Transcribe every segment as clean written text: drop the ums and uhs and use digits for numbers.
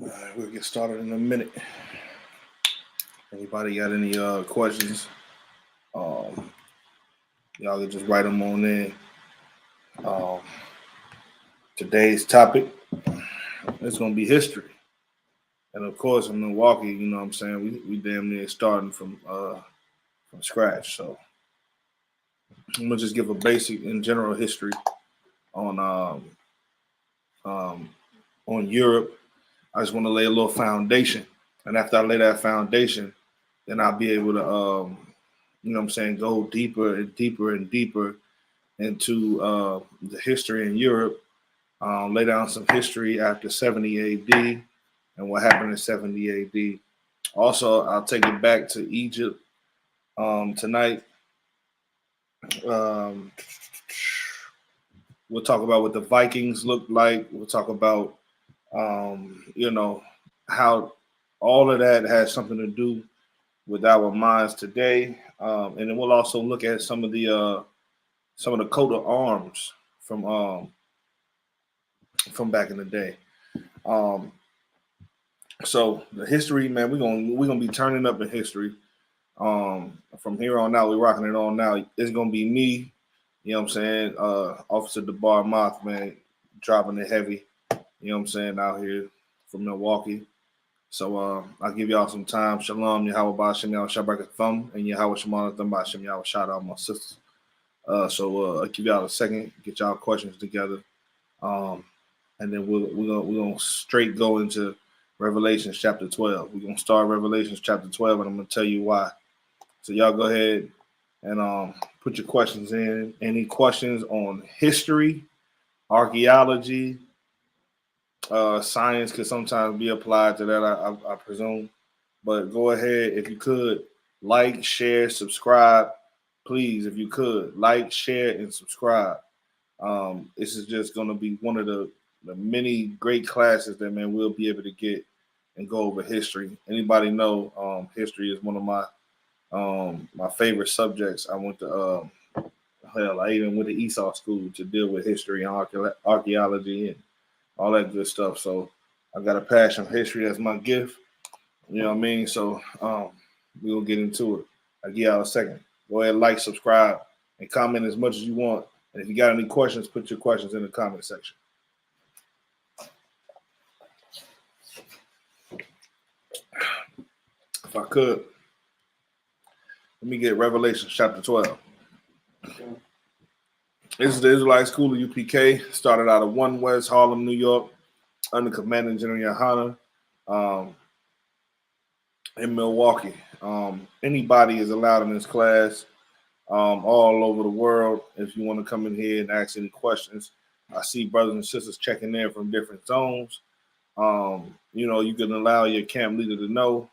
right, we'll get started in a minute. Anybody got any questions? Y'all can just write them on in. Today's topic is going to be history. And of course, in Milwaukee, you know what I'm saying, we damn near starting from scratch. So I'm going to just give a basic and general history on Europe. I just want to lay a little foundation. And after I lay that foundation, then I'll be able to, you know what I'm saying, go deeper and deeper and deeper into the history in Europe, lay down some history after 70 AD and what happened in 70 AD. Also, I'll take it back to Egypt tonight. We'll talk about what the Vikings looked like. We'll talk about, you know, how all of that has something to do with our minds today, and then we'll also look at some of the coat of arms from back in the day. So the history, man, we're gonna be turning up in history. From here on out, we're rocking it on now. It's gonna be me, you know what I'm saying, Officer DeBar Moth, man, dropping it heavy, you know what I'm saying, out here from Milwaukee. So I'll give y'all some time. Shalom, Yahweh Ba'Shem Yahweh Shabbat Thumb, and Yahweh Shemana Thumb Ba'Shem Yahweh. Shout out my sisters. So I'll give y'all a second, get y'all questions together, and then we're gonna straight go into Revelations chapter 12. We're gonna start Revelations chapter 12, and I'm gonna tell you why. So y'all go ahead and put your questions in. Any questions on history, archaeology? Science could sometimes be applied to that, I presume. But go ahead, if you could, like, share, subscribe. Please, if you could, like, share, and subscribe. This is just going to be one of the many great classes that, man, we'll be able to get and go over history. Anybody know history is one of my favorite subjects. I went to, I even went to Esau school to deal with history and archaeology and all that good stuff. So I got a passion for history as my gift. You know what I mean? So we'll get into it. I'll give y'all a second. Go ahead, like, subscribe, and comment as much as you want. And if you got any questions, put your questions in the comment section. If I could, let me get Revelation chapter 12. This is the Israelite school of I.S.U.P.K. Started out of 1 West Harlem, New York, under Commanding General Yahanna in Milwaukee. Anybody is allowed in this class all over the world. If you want to come in here and ask any questions, I see brothers and sisters checking in from different zones. You know, you can allow your camp leader to know.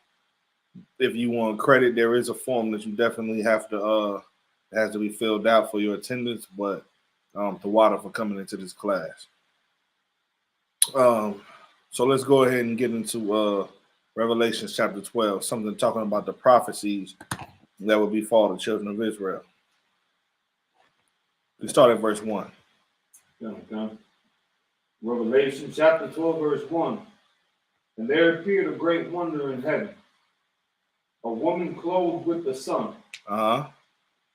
If you want credit, there is a form that you definitely have to has to be filled out for your attendance, but to water for coming into this class. So let's go ahead and get into Revelation chapter 12, something talking about the prophecies that will befall the children of Israel. We start at verse 1. Revelation chapter 12, verse 1. And there appeared a great wonder in heaven, a woman clothed with the sun, and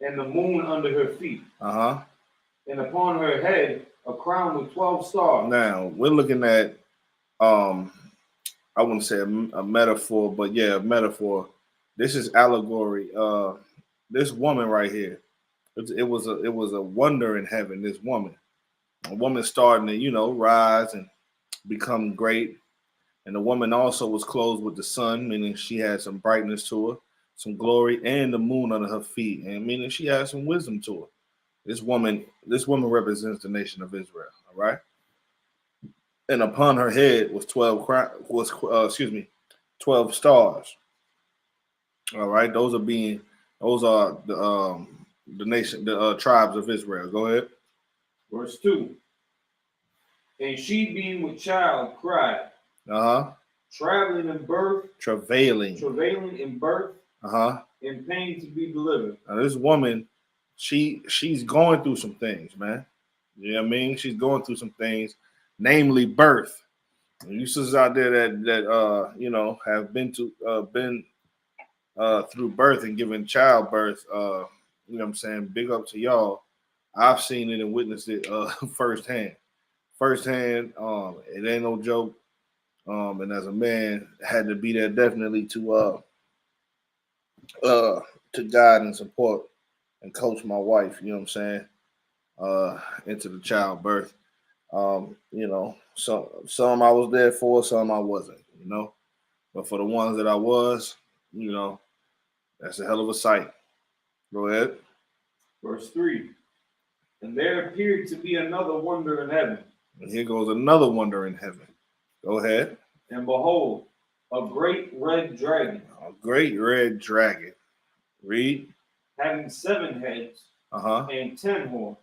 the moon under her feet, and upon her head a crown with 12 stars. Now, we're looking at, I wouldn't say a metaphor, but yeah, a metaphor. This is allegory. This woman right here, it was a wonder in heaven. This woman, a woman starting to, you know, rise and become great. And the woman also was clothed with the sun, meaning she had some brightness to her, some glory, and the moon under her feet, and meaning she had some wisdom to her. This woman represents the nation of Israel. All right. And upon her head was 12 stars. All right, those are the nation, the tribes of Israel. Go ahead. Verse 2. And she, being with child, cried. Travailing in birth. In pain to be delivered. Now this woman, she's going through some things, man. You know what I mean? She's going through some things, namely birth. You sisters out there that you know, have been through birth and given childbirth, you know what I'm saying? Big up to y'all. I've seen it and witnessed it firsthand. Firsthand, it ain't no joke. And as a man, had to be there definitely uh to guide and support and coach my wife, you know what I'm saying, into the childbirth. You know, some I was there for, some I wasn't, you know. But for the ones that I was, you know, that's a hell of a sight. Go ahead. Verse 3. And there appeared to be another wonder in heaven. And here goes another wonder in heaven. Go ahead. And behold, a great red dragon. A great red dragon. Read. Having 7 heads and 10 horns.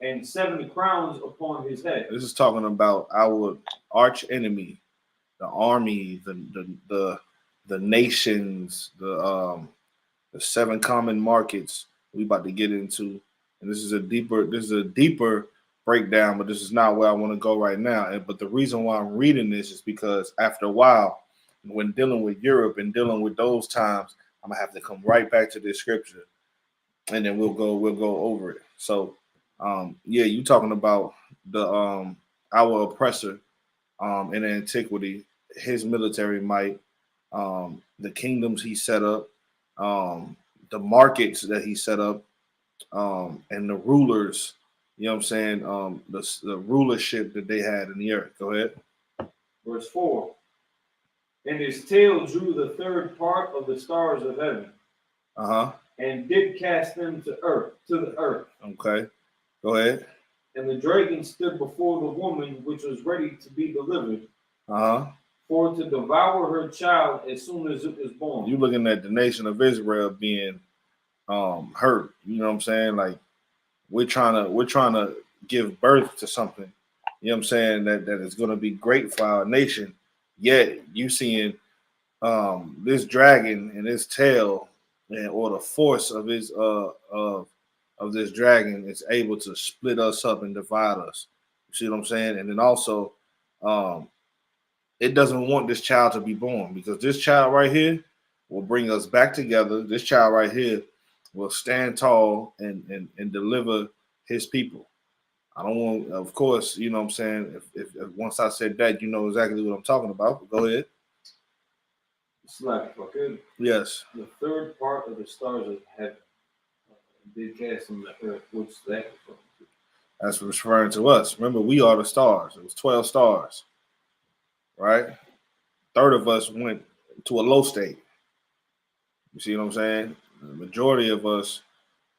And 7 crowns upon his head. This is talking about our arch enemy, the army, the nations, the 7 common markets we about to get into. And this is a deeper breakdown, but this is not where I want to go right now. But the reason why I'm reading this is because after a while, when dealing with Europe and dealing with those times, I'm gonna have to come right back to this scripture, and then we'll go over it. So, yeah, you talking about the our oppressor in antiquity, his military might, the kingdoms he set up, the markets that he set up, and the rulers, you know what I'm saying, the rulership that they had in the earth. Go ahead. Verse 4. And his tail drew the 3rd part of the stars of heaven. And did cast them to the earth. Okay. Go ahead. And the dragon stood before the woman which was ready to be delivered. For to devour her child as soon as it was born. You looking at the nation of Israel being hurt. You know what I'm saying? Like we're trying to give birth to something, you know what I'm saying, that is gonna be great for our nation. Yet you seeing this dragon and his tail, or the force of his of this dragon is able to split us up and divide us. You see what I'm saying? And then also it doesn't want this child to be born, because this child right here will bring us back together. This child right here will stand tall and deliver his people. I don't want, of course, you know what I'm saying. If once I said that, you know exactly what I'm talking about. But go ahead. Slack, okay? Yes. The 3rd part of the stars of heaven did cast them to the earth. What's that referring to? That's referring to us. Remember, we are the stars. It was 12 stars, right? 1/3 of us went to a low state. You see what I'm saying? The majority of us,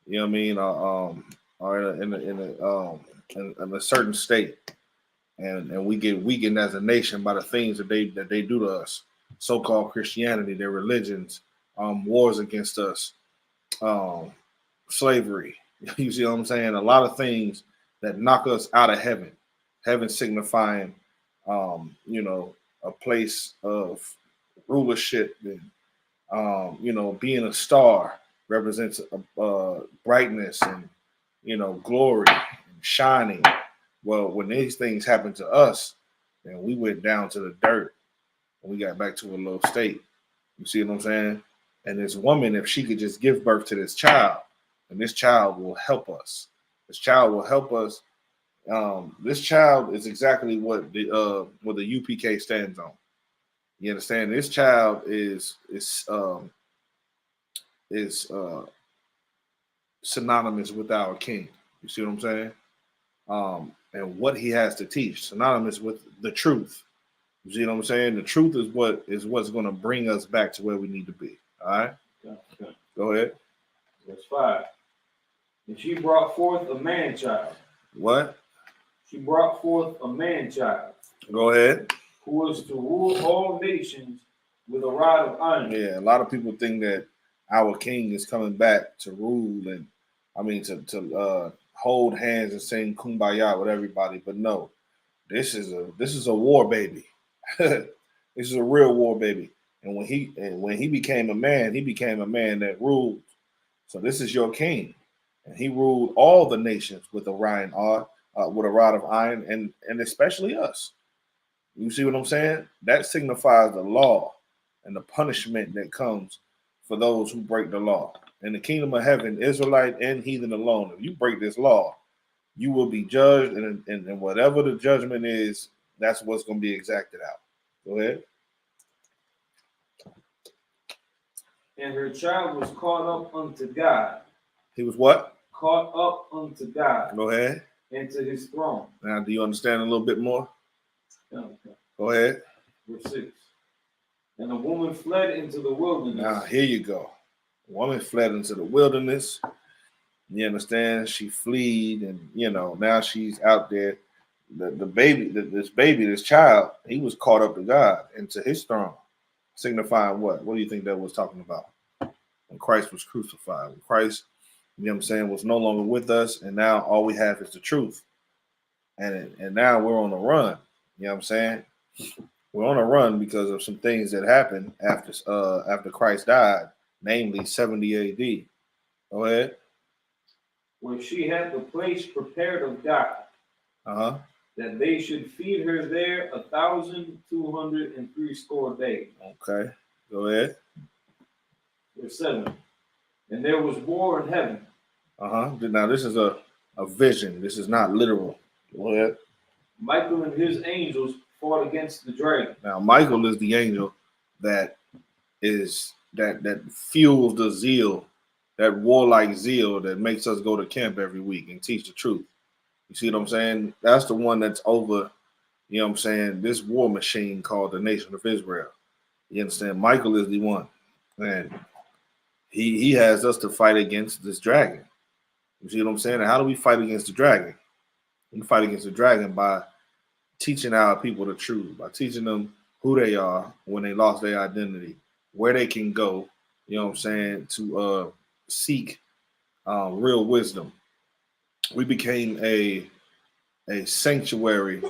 you know what I mean, are in a certain state, and we get weakened as a nation by the things that they do to us. So-called Christianity, their religions, wars against us, slavery. You see what I'm saying? A lot of things that knock us out of heaven. Heaven signifying, you know, a place of rulership, and you know, being a star represents brightness and, you know, glory and shining. Well, when these things happen to us, then we went down to the dirt and we got back to a low state. You see what I'm saying? And this woman, if she could just give birth to this child, and this child will help us. This child will help us. This child is exactly what the U.P.K stands on. You understand? This child is synonymous with our King. You see what I'm saying? And what he has to teach, synonymous with the truth. You see what I'm saying? The truth is what's going to bring us back to where we need to be. All right. Okay. Go ahead. Verse 5. And she brought forth a man child. What? She brought forth a man child. Go ahead. Who was to rule all nations with a rod of iron. Yeah, a lot of people think that our King is coming back to rule, and I mean to hold hands and sing kumbaya with everybody. But no, this is a war baby. This is a real war baby. And when he became a man, he became a man that ruled. So this is your King, and he ruled all the nations with a rod of iron, and especially us. You see what I'm saying? That signifies the law and the punishment that comes for those who break the law. In the kingdom of heaven, Israelite and heathen alone, if you break this law, you will be judged, and whatever the judgment is, that's what's going to be exacted out. Go ahead. And her child was caught up unto God. He was what? Caught up unto God. Go ahead. And to his throne. Now, do you understand a little bit more? Okay. Go ahead. Verse 6. And the woman fled into the wilderness. Now, here you go. The woman fled into the wilderness. You understand? She fled, and now she's out there. The baby, this child, he was caught up to God and to his throne, signifying what? What do you think that was talking about? When Christ was crucified, when Christ, was no longer with us, and now all we have is the truth. And now we're on the run. You know what I'm saying? We're on a run because of some things that happened after Christ died, namely 70 AD. Go ahead. When she had the place prepared of God, that they should feed her there 1,260 days. Okay, go ahead. Verse 7. And there was war in heaven. Now this is a vision. This is not literal. Go ahead. Michael and his angels fought against the dragon. Now Michael is the angel that fuels the zeal, that warlike zeal that makes us go to camp every week and teach the truth. You see what I'm saying? That's the one that's over, this war machine called the nation of Israel. You understand? Michael is the one. And he has us to fight against this dragon. You see what I'm saying? And how do we fight against the dragon? We fight against the dragon by teaching our people the truth, by teaching them who they are when they lost their identity, where they can go, to seek real wisdom. We became a sanctuary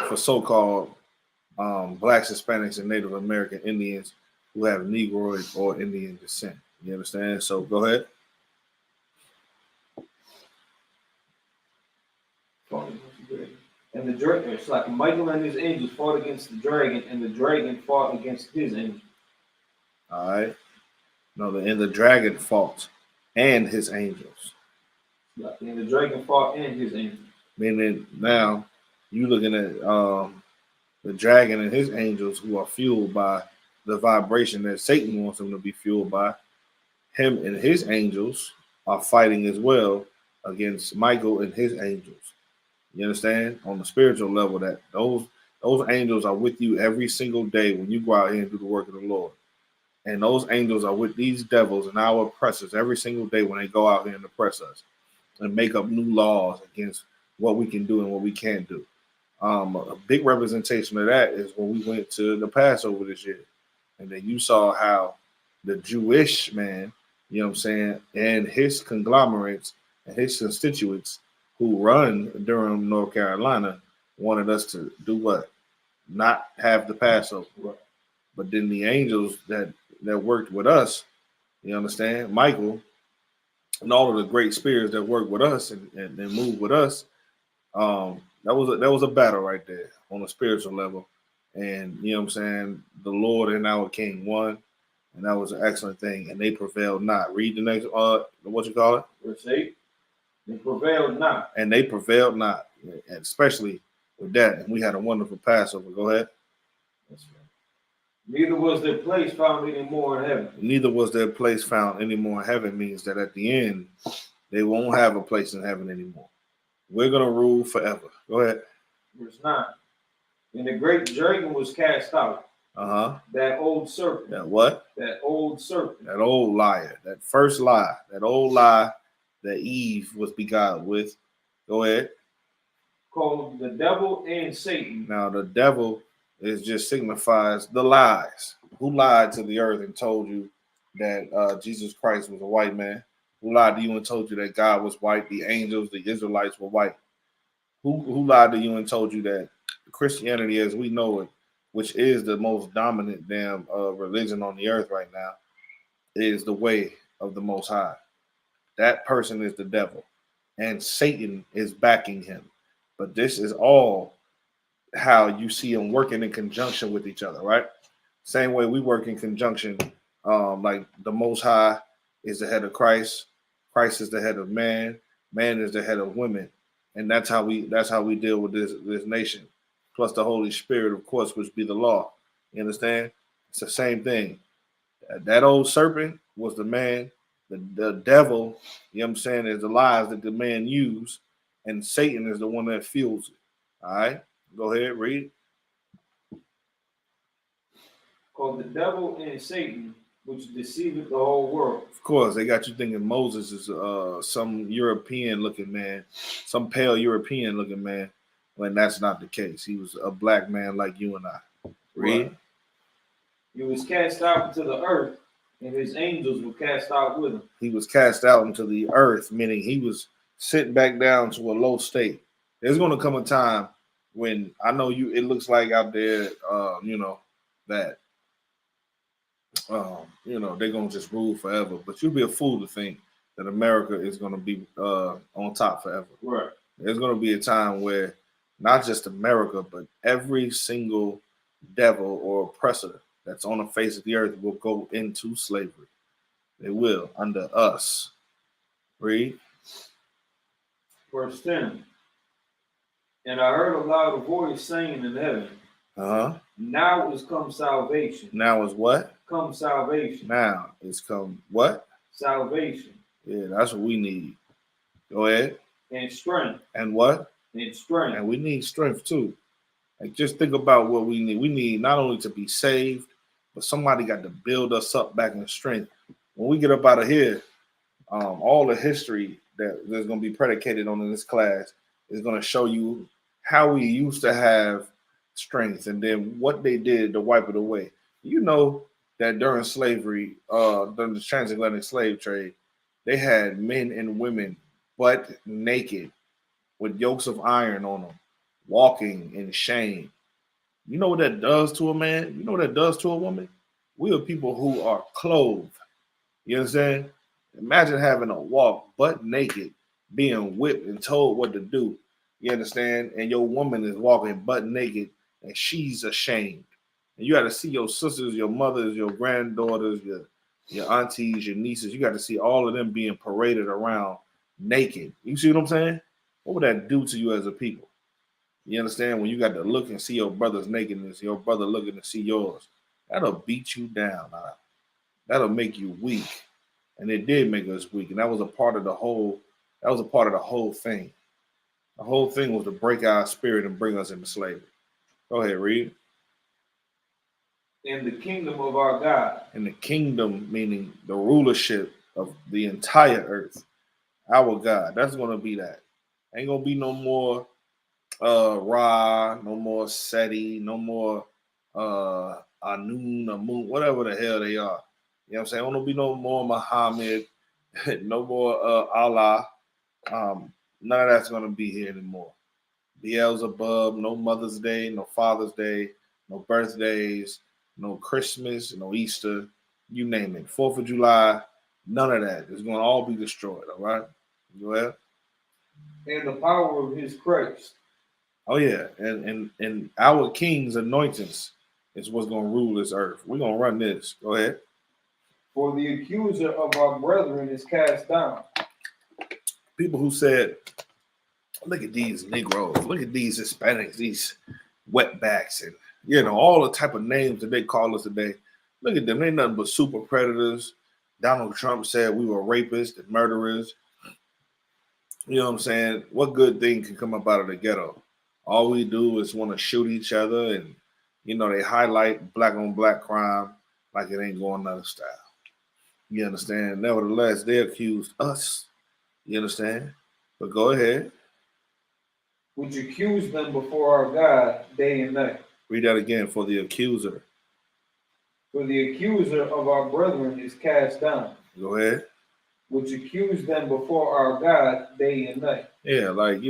for so-called Blacks, Hispanics, and Native American Indians who have Negroid or Indian descent. You understand? So go ahead. And the dragon, it's like Michael and his angels fought against the dragon, and the dragon fought against his angels. All right. No, and the dragon fought and his angels. And the dragon fought and his angels. Meaning now you looking at the dragon and his angels who are fueled by the vibration that Satan wants them to be fueled by. Him and his angels are fighting as well against Michael and his angels. You understand? On the spiritual level, that those angels are with you every single day when you go out here and do the work of the Lord. And those angels are with these devils and our oppressors every single day when they go out here and oppress us and make up new laws against what we can do and what we can't do. A big representation of that is when we went to the Passover this year. And then you saw how the Jewish man, and his conglomerates and his constituents who run Durham, North Carolina, wanted us to do what? Not have the Passover. But then the angels that worked with us, you understand, Michael, and all of the great spirits that worked with us and moved with us, that was a battle right there on a spiritual level. And the Lord and our King won, and that was an excellent thing. And they prevailed not. Read the next what you call it? Verse 8. They prevailed not. And they prevailed not, and especially with that. And we had a wonderful Passover. Go ahead. That's right. Neither was their place found any more in heaven. Neither was their place found any more in heaven means that at the end, they won't have a place in heaven anymore. We're going to rule forever. Go ahead. Verse 9. And the great dragon was cast out. That old serpent. That what? That old serpent. That old liar. That first lie. That old lie that Eve was beguiled with. Go ahead. Called the devil and Satan. Now the devil just signifies the lies. Who lied to the earth and told you that Jesus Christ was a white man? Who lied to you and told you that God was white? The angels, the Israelites were white. Who lied to you and told you that Christianity as we know it, which is the most dominant damn religion on the earth right now, is the way of the Most High? That person is the devil, and Satan is backing him. But this is all how you see them working in conjunction with each other, right? Same way we work in conjunction. Like the Most High is the head of Christ. Christ is the head of man. Man is the head of women, and that's how we deal with this nation. Plus the Holy Spirit, of course, which be the law. You understand? It's the same thing. That old serpent was the man. The devil, you know what I'm saying, is the lies that the man used, and Satan is the one that fuels it. All right, go ahead, read. Called the devil and Satan, which deceiveth the whole world. Of course, they got you thinking Moses is some European looking man, some pale European looking man, when that's not the case. He was a black man like you and I. Read. Right. He was cast out into the earth, and his angels were cast out with him. He was cast out into the earth, meaning he was sent back down to a low state. There's going to come a time when I know it looks like out there, that they're gonna just rule forever. But you'll be a fool to think that America is gonna be on top forever. Right. There's gonna be a time where not just America, but every single devil or oppressor that's on the face of the earth will go into slavery. They will under us. Read. Verse 10. And I heard a loud voice saying in heaven, now is come salvation. Now is what? Come salvation. Now is come what? Salvation. Yeah, that's what we need. Go ahead. And strength. And what? And strength. And we need strength too. Like, just think about what we need. We need not only to be saved, but somebody got to build us up back in strength. When we get up out of here, all the history that there's going to be predicated on in this class is going to show you how we used to have strength and then what they did to wipe it away. You know that during slavery, during the transatlantic slave trade, they had men and women butt naked with yokes of iron on them, walking in shame. You know what that does to a man? You know what that does to a woman? We are people who are clothed. You understand? Imagine having to walk butt naked, being whipped and told what to do. You understand? And your woman is walking butt naked and she's ashamed. And you got to see your sisters, your mothers, your granddaughters, your aunties, your nieces. You got to see all of them being paraded around naked. You see what I'm saying? What would that do to you as a people? You understand? When you got to look and see your brother's nakedness, your brother looking to see yours, that'll beat you down. That'll make you weak. And it did make us weak. And that was a part of the whole thing. The whole thing was to break our spirit and bring us into slavery. Go ahead, read. In the kingdom of our God. In the kingdom, meaning the rulership of the entire earth. Our God. That's going to be that. Ain't going to be no more Ra, no more Seti, no more Anun, Amun, whatever the hell they are. You know what I'm saying? There won't be no more Muhammad, no more Allah. None of that's going to be here anymore. Beelzebub, no Mother's Day, no Father's Day, no birthdays, no Christmas, no Easter, you name it. 4th of July, none of that. It's going to all be destroyed, all right? Go ahead. And the power of his Christ. Oh, yeah. And our king's anointings is what's going to rule this earth. We're going to run this. Go ahead. For the accuser of our brethren is cast down. People who said, look at these Negroes, look at these Hispanics, these wetbacks, and all the type of names that they call us today. Look at them. They ain't nothing but super predators. Donald Trump said we were rapists and murderers. You know what I'm saying? What good thing can come up out of the ghetto? All we do is want to shoot each other, and they highlight black on black crime like it ain't going out of style. You understand? Nevertheless, they accused us. You understand? But go ahead. Which accuse them before our God day and night. Read that again. For the accuser. For the accuser of our brethren is cast down. Go ahead. Which accuse them before our God day and night. Yeah, like,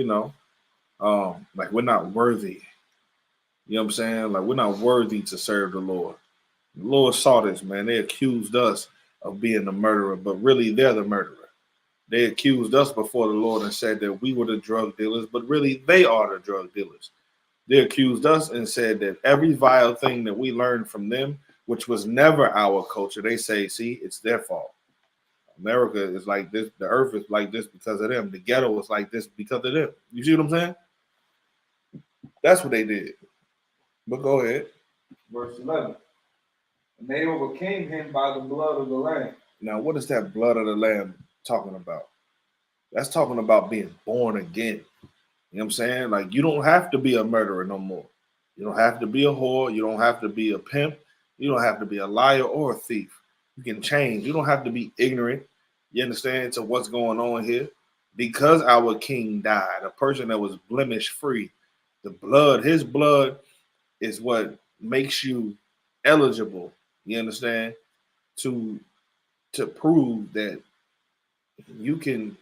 like we're not worthy. You know what I'm saying? Like we're not worthy to serve the Lord. The Lord saw this, man. They accused us of being the murderer, but really they're the murderer. They accused us before the Lord and said that we were the drug dealers, but really they are the drug dealers. They accused us and said that every vile thing that we learned from them, which was never our culture, they say, see, it's their fault. America is like this. The earth is like this because of them. The ghetto is like this because of them. You see what I'm saying? That's what they did. But go ahead. Verse 11. And they overcame him by the blood of the Lamb. Now, what is that blood of the Lamb talking about? That's talking about being born again. You know what I'm saying? Like, you don't have to be a murderer no more. You don't have to be a whore. You don't have to be a pimp. You don't have to be a liar or a thief. You can change. You don't have to be ignorant. You understand, to what's going on here? Because our king died, a person that was blemish free. The blood, his blood is what makes you eligible, you understand, to prove that you can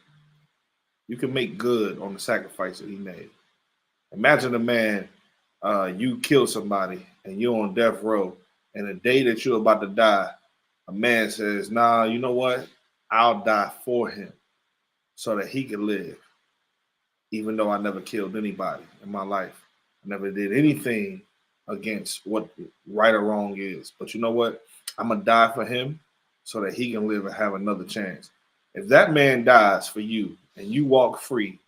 make good on the sacrifice that he made. Imagine a man, you kill somebody and you're on death row, and the day that you're about to die, a man says, nah, you know what? I'll die for him so that he can live, even though I never killed anybody in my life. I never did anything against what right or wrong is. But you know what? I'm going to die for him so that he can live and have another chance. If that man dies for you and you walk free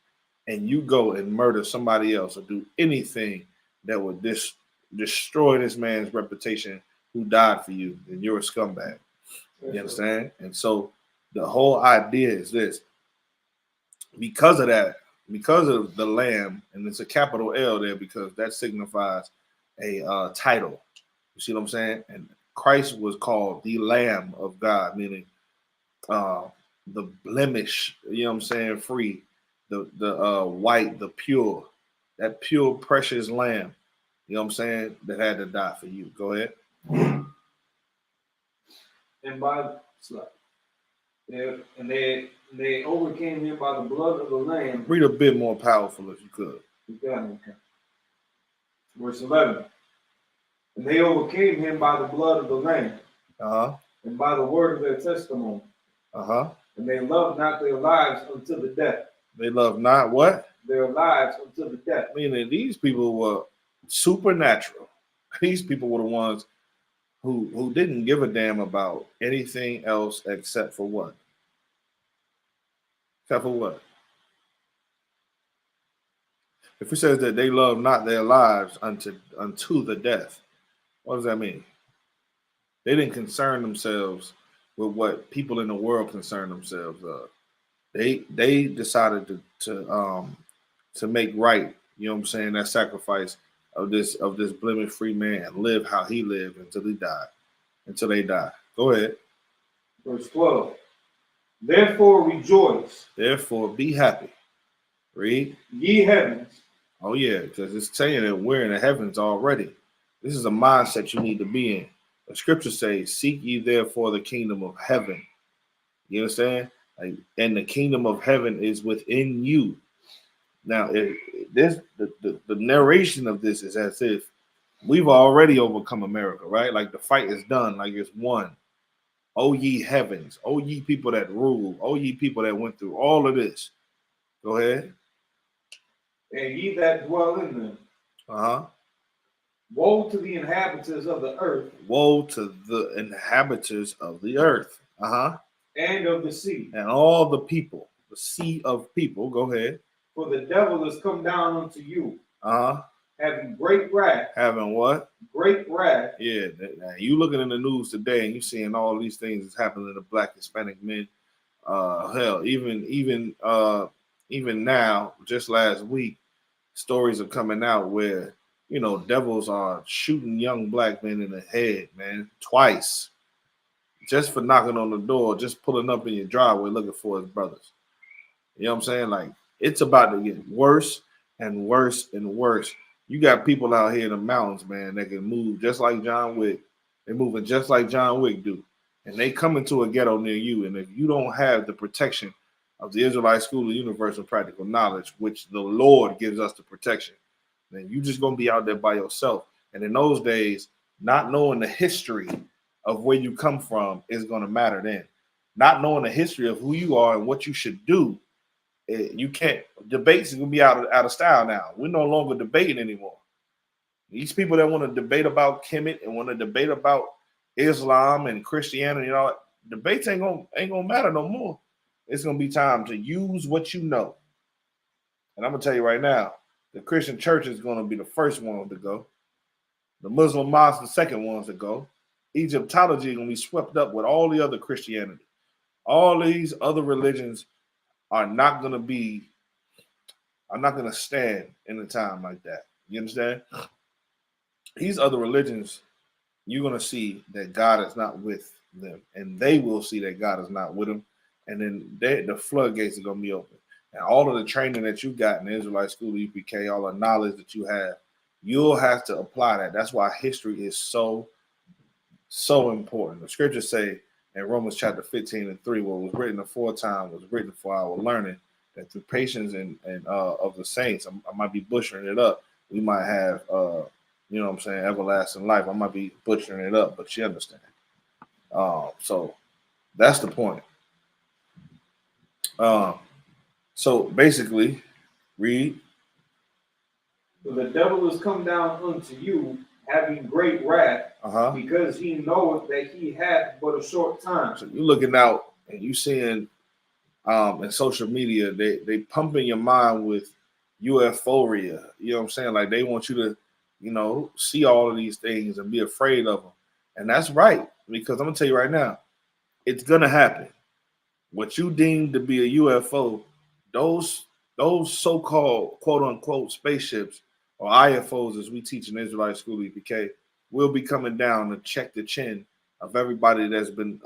and you go and murder somebody else or do anything that would destroy this man's reputation who died for you, then you're a scumbag. You understand? And so the whole idea is this. Because of that, because of the Lamb, and it's a capital L there because that signifies a title. You see what I'm saying? And Christ was called the Lamb of God, meaning the blemish, you know what I'm saying, free, the white, the pure, that pure, precious lamb, you know what I'm saying, that had to die for you. Go ahead. And they overcame him by the blood of the Lamb. Read a bit more powerful if you could. Okay. Verse 11. And they overcame him by the blood of the Lamb. And by the word of their testimony. And they loved not their lives unto the death. They loved not what? Their lives unto the death. Meaning these people were supernatural. These people were the ones who didn't give a damn about anything else except for what? Except for what? If it says that they love not their lives unto the death, what does that mean? They didn't concern themselves with what people in the world concern themselves of. They decided to make right, you know what I'm saying, that sacrifice of this blemish free man and live how he lived until they die. Go ahead. Verse 12. Therefore rejoice. Therefore be happy. Read. Ye heavens. Oh yeah, because it's saying that we're in the heavens already. This is a mindset you need to be in. The scripture says, seek ye therefore the kingdom of heaven. You understand? Like, and the kingdom of heaven is within you. Now, the narration of this is as if we've already overcome America, right? Like the fight is done, like it's won. O ye heavens, O ye people that rule, O ye people that went through all of this. Go ahead. And ye that dwell in them. Woe to the inhabitants of the earth. Woe to the inhabitants of the earth. And of the sea. And all the people, the sea of people. Go ahead. For the devil is come down unto you. Having great wrath. Having what? Great wrath. Yeah. You looking in the news today and you seeing all these things that's happening to Black Hispanic men. Hell, even now, just last week, stories are coming out where, you know, devils are shooting young Black men in the head, man, twice. Just for knocking on the door, just pulling up in your driveway looking for his brothers. You know what I'm saying? Like, it's about to get worse and worse and worse. You got people out here in the mountains, man, that can move just like John Wick. They're moving just like John Wick do. And they come into a ghetto near you. And if you don't have the protection of the Israelite School of Universal Practical Knowledge, which the Lord gives us the protection, then you just going to be out there by yourself. And in those days, not knowing the history of where you come from is going to matter then. Not knowing the history of who you are and what you should do, you can't. Debates are going to be out of style now. We're no longer debating anymore. These people that want to debate about Kemet and want to debate about Islam and Christianity, debates ain't gonna matter no more. It's gonna be time to use what you know. And I'm gonna tell you right now, the Christian church is gonna be the first one to go. The Muslim mosques, the second ones to go. Egyptology is gonna be swept up with all the other Christianity. All these other religions are not gonna stand in a time like that. You understand? These other religions, you're going to see that God is not with them, and they will see that God is not with them, and then the floodgates are going to be open. And all of the training that you got in the Israelite school, U.P.K, all the knowledge that you have, you'll have to apply that. That's why history is so important. The scriptures say in Romans chapter 15:3, what was written aforetime was written for our learning, that through patience and of the saints, I might be butchering it up, we might have you know what I'm saying, everlasting life. I might be butchering it up, but you understand. So that's the point. So basically, read. For the devil is come down unto you, having great wrath, because he knoweth that he hath but a short time. So you're looking out and you seeing in social media, they pumping your mind with UFOria. You know what I'm saying? Like they want you to, see all of these things and be afraid of them. And that's right, because I'm gonna tell you right now, it's gonna happen. What you deem to be a UFO, those so-called quote unquote spaceships or IFOs, as we teach in Israelite school, I.S.U.P.K, will be coming down to check the chin of everybody that's been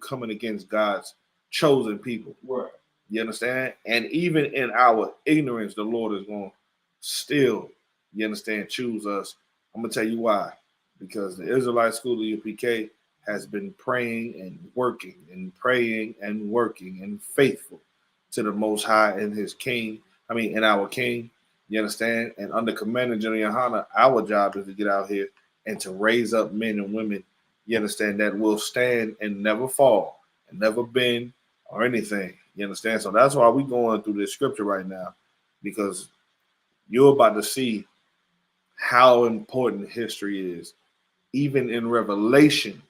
coming against God's chosen people. Right. You understand? And even in our ignorance, the Lord is going to still, you understand, choose us. I'm going to tell you why. Because the Israelite school of U.P.K has been praying and working and praying and working and faithful to the Most High and his King. And our King, you understand? And under Commander General Yahanna, our job is to get out here and to raise up men and women, you understand, that will stand and never fall and never bend or anything. You understand? So that's why we're going through this scripture right now, because you're about to see how important history is, even in Revelation.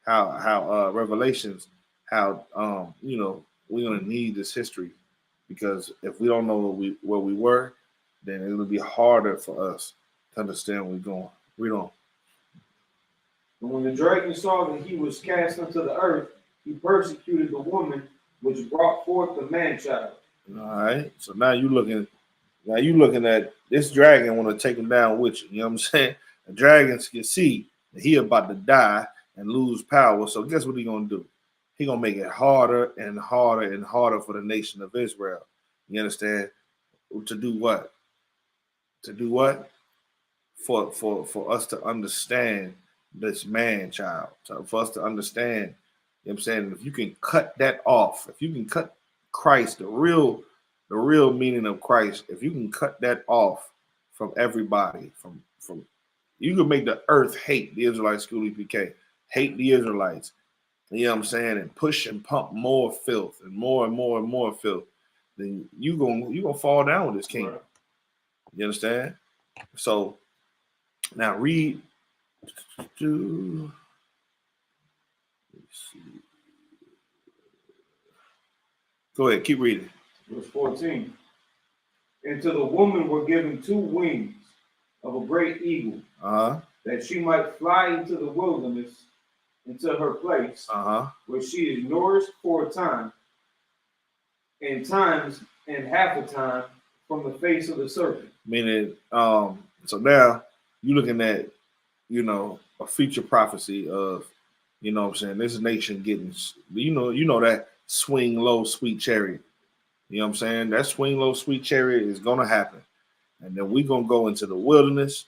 How Revelations, how we're gonna need this history, because if we don't know where we were, then it'll be harder for us to understand where we're going. We don't. And when the dragon saw that he was cast unto the earth, he persecuted the woman which brought forth the man child. All right. So now you looking at this dragon want to take him down with you. You know what I'm saying? The dragons can see that he about to die and lose power. So guess what he gonna do? He gonna make it harder and harder and harder for the nation of Israel. You understand? To do what? To do what? For us to understand this man child. So for us to understand, you know what I'm saying, if you can cut that off, if you can cut Christ, the real meaning of Christ, if you can cut that off from everybody, from you can make the earth hate the Israelite school U.P.K, hate the Israelites, you know what I'm saying, and push and pump more filth and more and more and more filth, then you gonna fall down with this kingdom. You understand? So now read to go ahead, keep reading. Verse 14. And to the woman were given 2 wings of a great eagle, that she might fly into the wilderness, into her place, where she is nourished for a time, and times and half a time from the face of the serpent. Meaning, so now you're looking at, a future prophecy of, you know what I'm saying, this nation getting, you know that swing low, sweet chariot. You know what I'm saying? That swing low, sweet chariot is going to happen. And then we're going to go into the wilderness,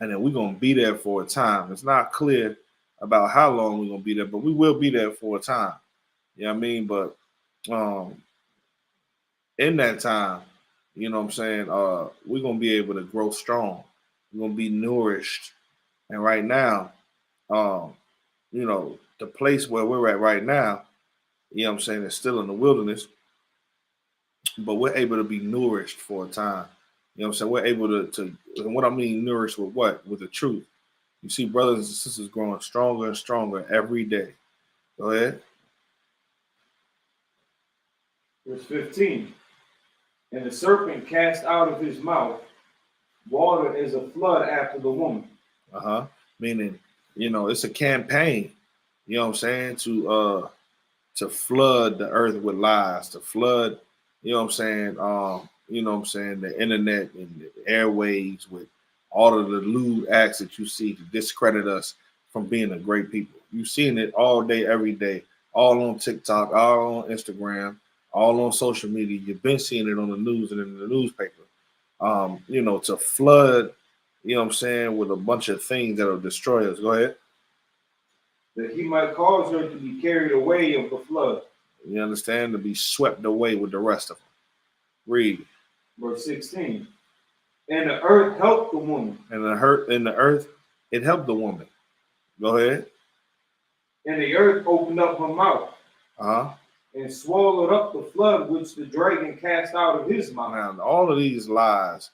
and then we're going to be there for a time. It's not clear about how long we're going to be there, but we will be there for a time. You know what I mean? But in that time, you know what I'm saying, we're going to be able to grow strong. We're going to be nourished. And right now, the place where we're at right now, you know what I'm saying, is still in the wilderness, but we're able to be nourished for a time. You know what I'm saying? We're able to and what I mean nourish with what? With the truth. You see brothers and sisters growing stronger and stronger every day. Go ahead. Verse 15. And the serpent cast out of his mouth water as a flood after the woman. Meaning, it's a campaign, you know what I'm saying, to flood the earth with lies, to flood, you know what I'm saying, the internet and the airwaves with all of the lewd acts that you see to discredit us from being a great people. You've seen it all day, every day, all on TikTok, all on Instagram, all on social media. You've been seeing it on the news and in the newspaper. To flood, you know what I'm saying, with a bunch of things that'll destroy us. Go ahead. That he might cause her to be carried away of the flood. You understand? To be swept away with the rest of them. Read. Verse 16. And the earth helped the woman. And the earth, it helped the woman. Go ahead. And the earth opened up her mouth. And swallowed up the flood which the dragon cast out of his mouth. Now, all of these lies,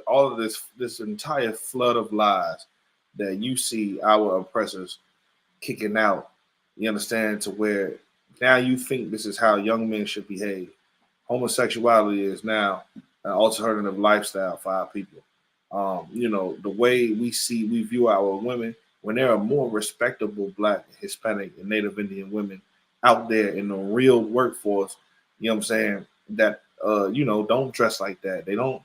all of this entire flood of lies that you see our oppressors kicking out, you understand, to where now you think this is how young men should behave. Homosexuality is now an alternative lifestyle for our people. The way we view our women, when there are more respectable Black, Hispanic, and Native Indian women out there in the real workforce, you know what I'm saying, that don't dress like that. They don't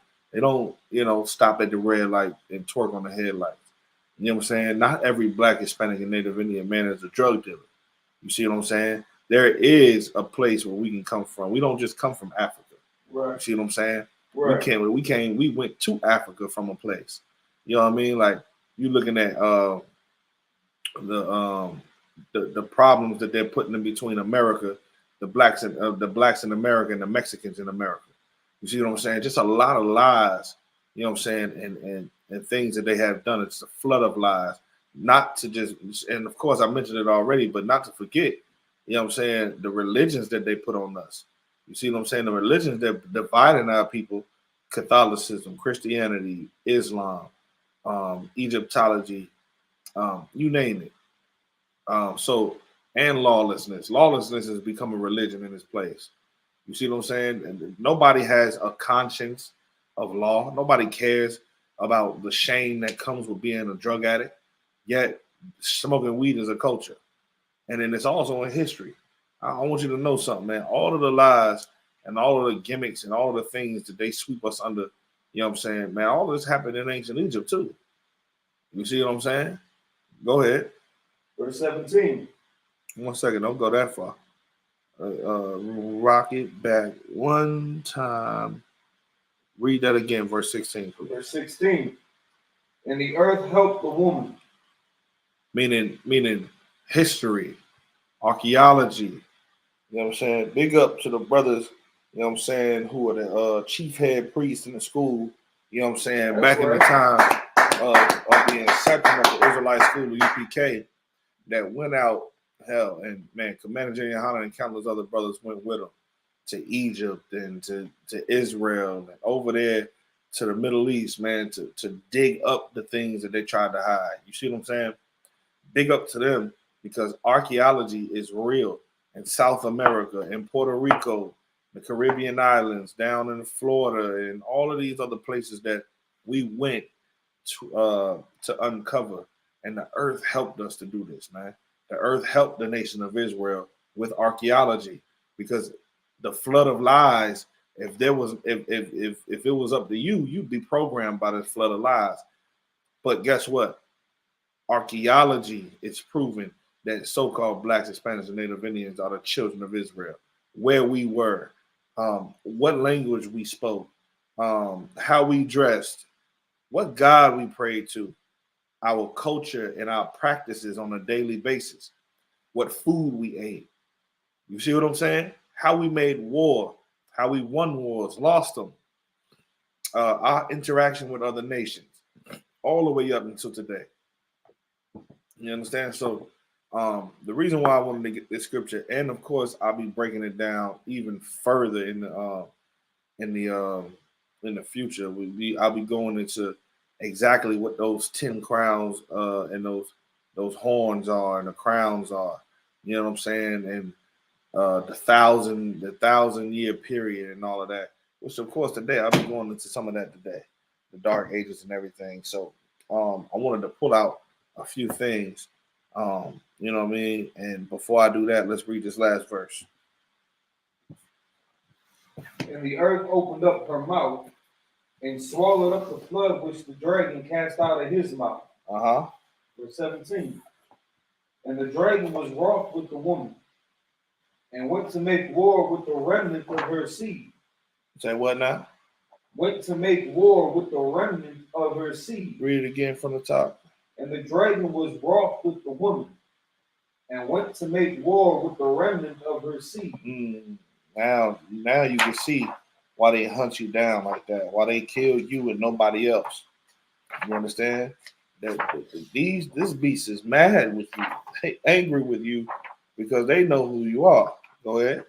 stop at the red light and twerk on the headlights. You know what I'm saying? Not every Black, Hispanic, and Native Indian man is a drug dealer. You see what I'm saying? There is a place where we can come from. We don't just come from Africa. Right. You see what I'm saying? Right. We went to Africa from a place. You know what I mean? Like, you looking at the problems that they're putting in between America, the blacks in America, and the Mexicans in America. You see what I'm saying? Just a lot of lies, you know what I'm saying, and things that they have done. It's a flood of lies. Not to just, and of course I mentioned it already, but not to forget, you know what I'm saying, the religions that they put on us. You see what I'm saying? The religions that dividing our people: Catholicism, Christianity, Islam, Egyptology, you name it. And lawlessness. Lawlessness has become a religion in this place. You see what I'm saying? And nobody has a conscience of law. Nobody cares about the shame that comes with being a drug addict. Yet smoking weed is a culture. And then it's also in history. I want you to know something, man. All of the lies and all of the gimmicks and all of the things that they sweep us under, you know what I'm saying, man, all of this happened in ancient Egypt too. You see what I'm saying? Go ahead. Verse 17. 1 second, don't go that far. Rock it back one time. Read that again, verse 16, please. Verse 16. And the earth helped the woman. Meaning history, archaeology. You know what I'm saying? Big up to the brothers, you know what I'm saying, who are the chief head priests in the school, you know what I'm saying, That's back right. in the time of the inception of the Israelite school, the U.P.K, that went out, hell, and man, Commander General Yahanna and countless other brothers went with them to Egypt and to Israel and over there to the Middle East, man, to dig up the things that they tried to hide. You see what I'm saying? Big up to them, because archaeology is real in South America, in Puerto Rico, the Caribbean islands, down in Florida, and all of these other places that we went to uncover. And the earth helped us to do this, man. The earth helped the nation of Israel with archaeology, because the flood of lies, if it was up to you, you'd be programmed by this flood of lies. But guess what? Archaeology is proving that so-called Blacks, Hispanics, and Native Indians are the children of Israel, where we were, what language we spoke, how we dressed, what God we prayed to, our culture and our practices on a daily basis, what food we ate. You see what I'm saying? How we made war, how we won wars, lost them, our interaction with other nations, all the way up until today. You understand? So the reason why I wanted to get this scripture, and of course I'll be breaking it down even further in the in the future. I'll be going into exactly what those 10 crowns and those horns are and the crowns are. You know what I'm saying? And the thousand year period and all of that. Which of course today I'll be going into some of that today, the dark ages and everything. So I wanted to pull out a few things. You know what I mean? And before I do that, let's read this last verse. And the earth opened up her mouth and swallowed up the flood which the dragon cast out of his mouth. Verse 17. And the dragon was wroth with the woman, and went to make war with the remnant of her seed. Say what now? Went to make war with the remnant of her seed. Read it again from the top. And the dragon was wroth with the woman, and went to make war with the remnant of her seed. Now you can see why they hunt you down like that, why they kill you and nobody else. You understand? This beast is mad with you, they angry with you because they know who you are. Go ahead.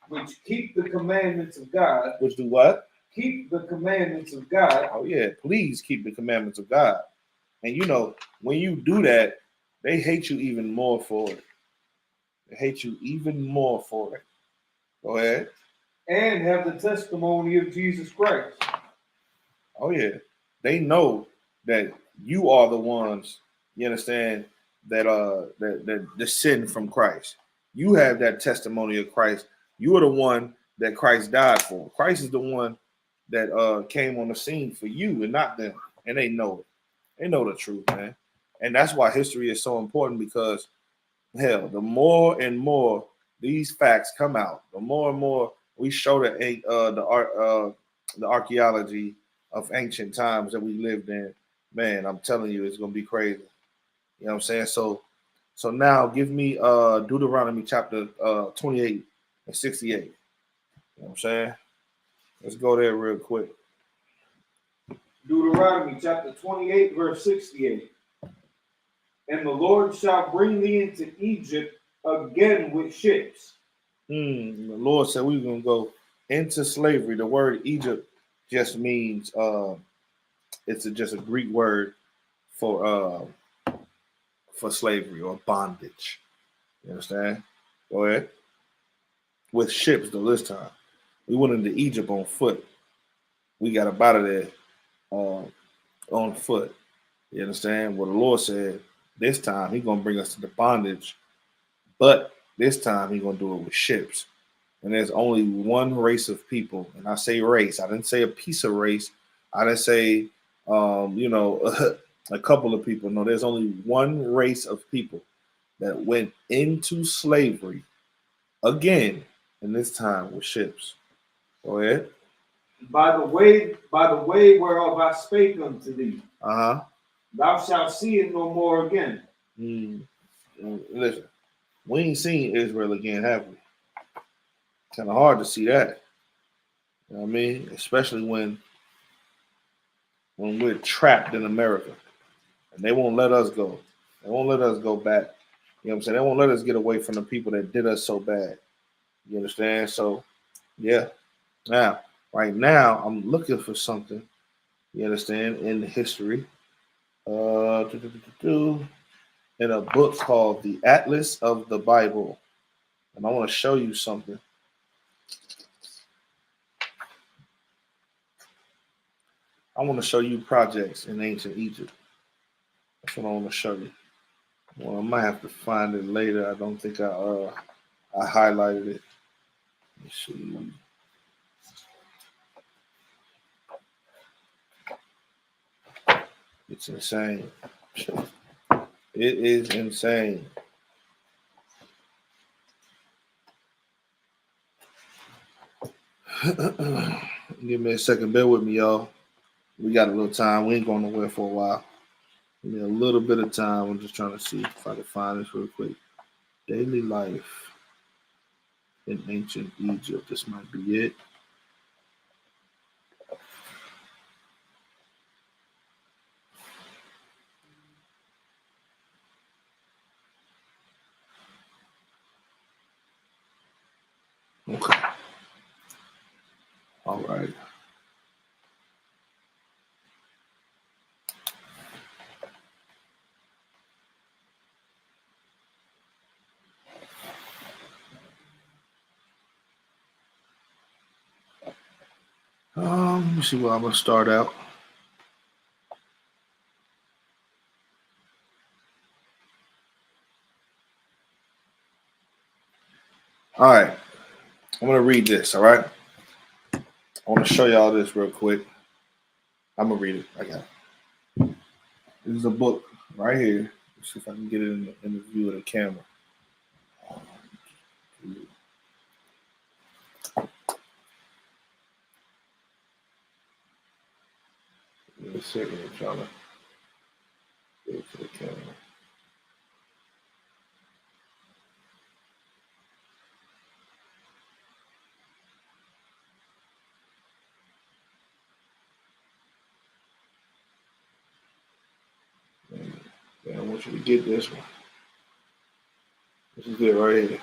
Which keep the commandments of God. Which do what? Keep the commandments of God. Oh yeah, please keep the commandments of God. And you know, when you do that, they hate you even more for it. They hate you even more for it. Go ahead. And have the testimony of Jesus Christ. Oh yeah. They know that you are the ones, you understand, that descend from Christ. You have that testimony of Christ. You are the one that Christ died for. Christ is the one that came on the scene for you and not them. And they know it. They know the truth, man. And that's why history is so important, because hell, the more and more these facts come out, the more and more we show the archaeology of ancient times that we lived in. Man, I'm telling you, it's gonna be crazy. You know what I'm saying? So now give me Deuteronomy chapter 28 and 68. You know what I'm saying? Let's go there real quick. Deuteronomy chapter 28, verse 68. And the Lord shall bring thee into Egypt again with ships. The Lord said we're gonna go into slavery. The word Egypt just means it's just a Greek word for slavery or bondage. You understand? Go ahead. With ships though this time. We went into Egypt on foot. We got up out of there on foot. You understand? What the Lord said this time, He's gonna bring us to the bondage, but this time He's gonna do it with ships. And there's only one race of people, and I say race. I didn't say a piece of race. I didn't say a couple of people. No, there's only one race of people that went into slavery again, and this time with ships. Go ahead. By the way whereof I spake unto thee. Thou shalt see it no more again. Listen, we ain't seen Israel again, have we? Kind of hard to see that. You know what I mean? Especially when we're trapped in America and they won't let us go. They won't let us go back. You know what I'm saying? They won't let us get away from the people that did us so bad. You understand? So, yeah. Now, right now, I'm looking for something, you understand, in history. In a book called The Atlas of the Bible. And I want to show you something. I want to show you projects in ancient Egypt. That's what I want to show you. Well, I might have to find it later. I don't think I highlighted it. Let's see. It's insane. It is insane. Give me a second. Bear with me, y'all. We got a little time. We ain't going nowhere for a while. Give me a little bit of time. I'm just trying to see if I can find this real quick. Daily life in ancient Egypt. This might be it. Okay. All right. Let me see where I'm gonna start out. All right, I'm gonna read this. All right, I want to show y'all this real quick. I'm gonna read it. I got it. This is a book right here. Let's see if I can get it in the view of the camera. Give me a second, I'm trying to get it to the camera. Yeah, I want you to get this one. This is it right here.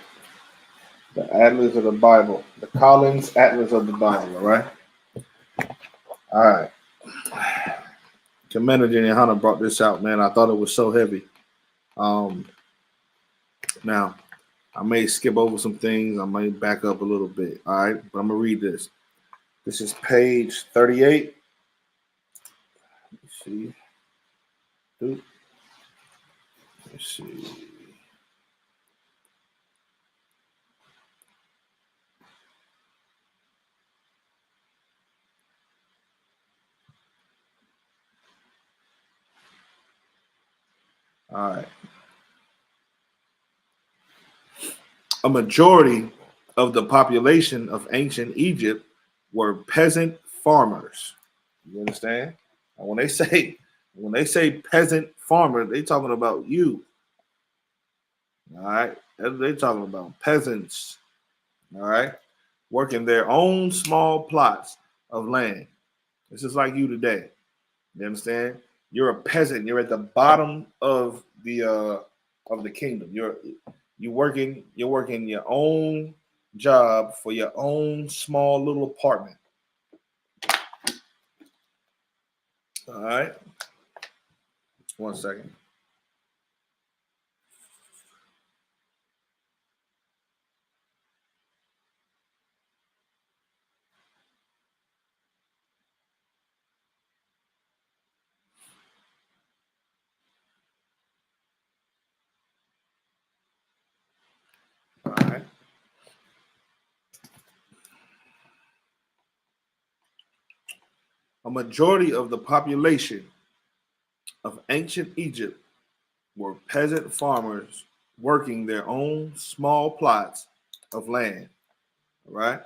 The Atlas of the Bible. The Collins Atlas of the Bible, all right? All right. Commander Yahanna brought this out, man. I thought it was so heavy. Now, I may skip over some things. I might back up a little bit, all right? But I'm going to read this. This is page 38. Let's see. Let's see. All right. A majority of the population of ancient Egypt were peasant farmers. You understand? And when they say peasant farmer, they talking about you. All right. They talking about peasants. All right. Working their own small plots of land. This is like you today. You understand? You're a peasant. You're at the bottom of the kingdom. You're working your own job for your own small little apartment. All right. 1 second. All right. A majority of the population of ancient Egypt were peasant farmers working their own small plots of land, right?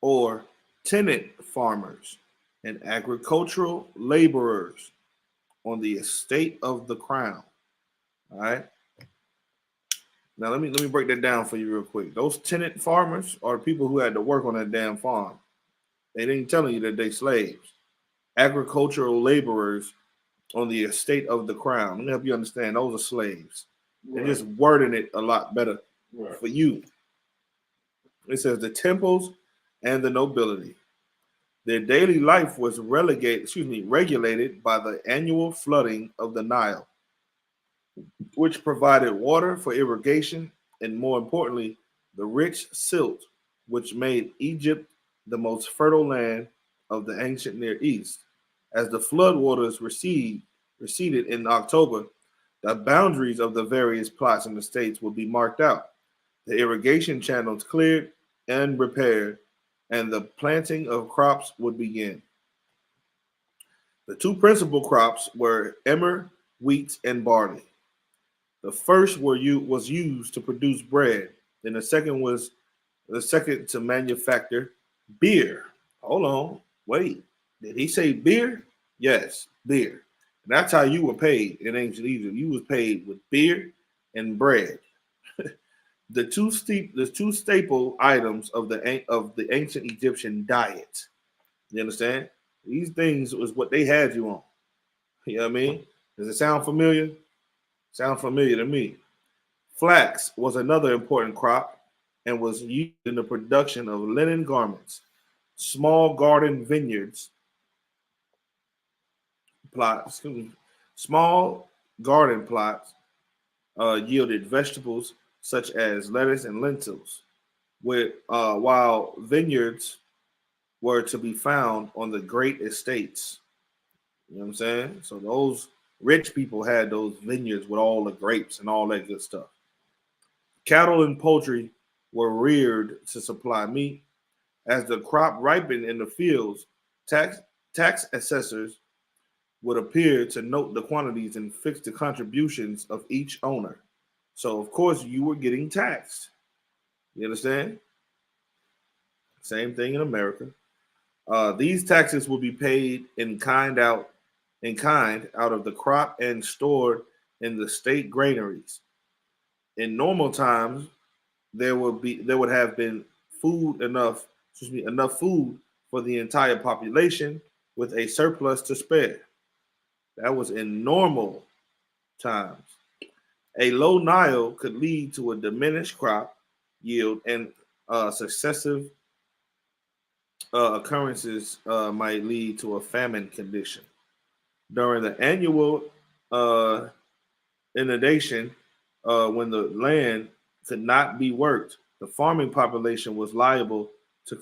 Or tenant farmers and agricultural laborers on the estate of the crown. All right. Now let me break that down for you real quick. Those tenant farmers are people who had to work on that damn farm. They ain't telling you that they slaves. Agricultural laborers on the estate of the crown. Let me help you understand. Those are slaves. Right. They're just wording it a lot better for you. It says the temples and the nobility. Their daily life was regulated by the annual flooding of the Nile, which provided water for irrigation and, more importantly, the rich silt, which made Egypt the most fertile land of the ancient Near East. As the floodwaters receded in October, the boundaries of the various plots in the states would be marked out, the irrigation channels cleared and repaired, and the planting of crops would begin. The two principal crops were emmer, wheat, and barley. The first was used to produce bread, and the second to manufacture beer. Hold on, wait. Did he say beer? Yes, beer. And that's how you were paid in ancient Egypt. You was paid with beer and bread. The two staple items of the ancient Egyptian diet. You understand? These things was what they had you on. You know what I mean? Does it sound familiar? Sound familiar to me. Flax was another important crop and was used in the production of linen garments. Small garden vineyards small garden plots yielded vegetables such as lettuce and lentils, while vineyards were to be found on the great estates. You know what I'm saying? So those rich people had those vineyards with all the grapes and all that good stuff. Cattle and poultry were reared to supply meat. As the crop ripened in the fields, tax assessors would appear to note the quantities and fix the contributions of each owner. So, of course, you were getting taxed. You understand? Same thing in America. These taxes will be paid in kind out of the crop and stored in the state granaries. In normal times, there would have been enough food for the entire population with a surplus to spare. That was in normal times. A low Nile could lead to a diminished crop yield, and successive occurrences might lead to a famine condition. During the annual uh, inundation, when the land could not be worked, the farming population was liable to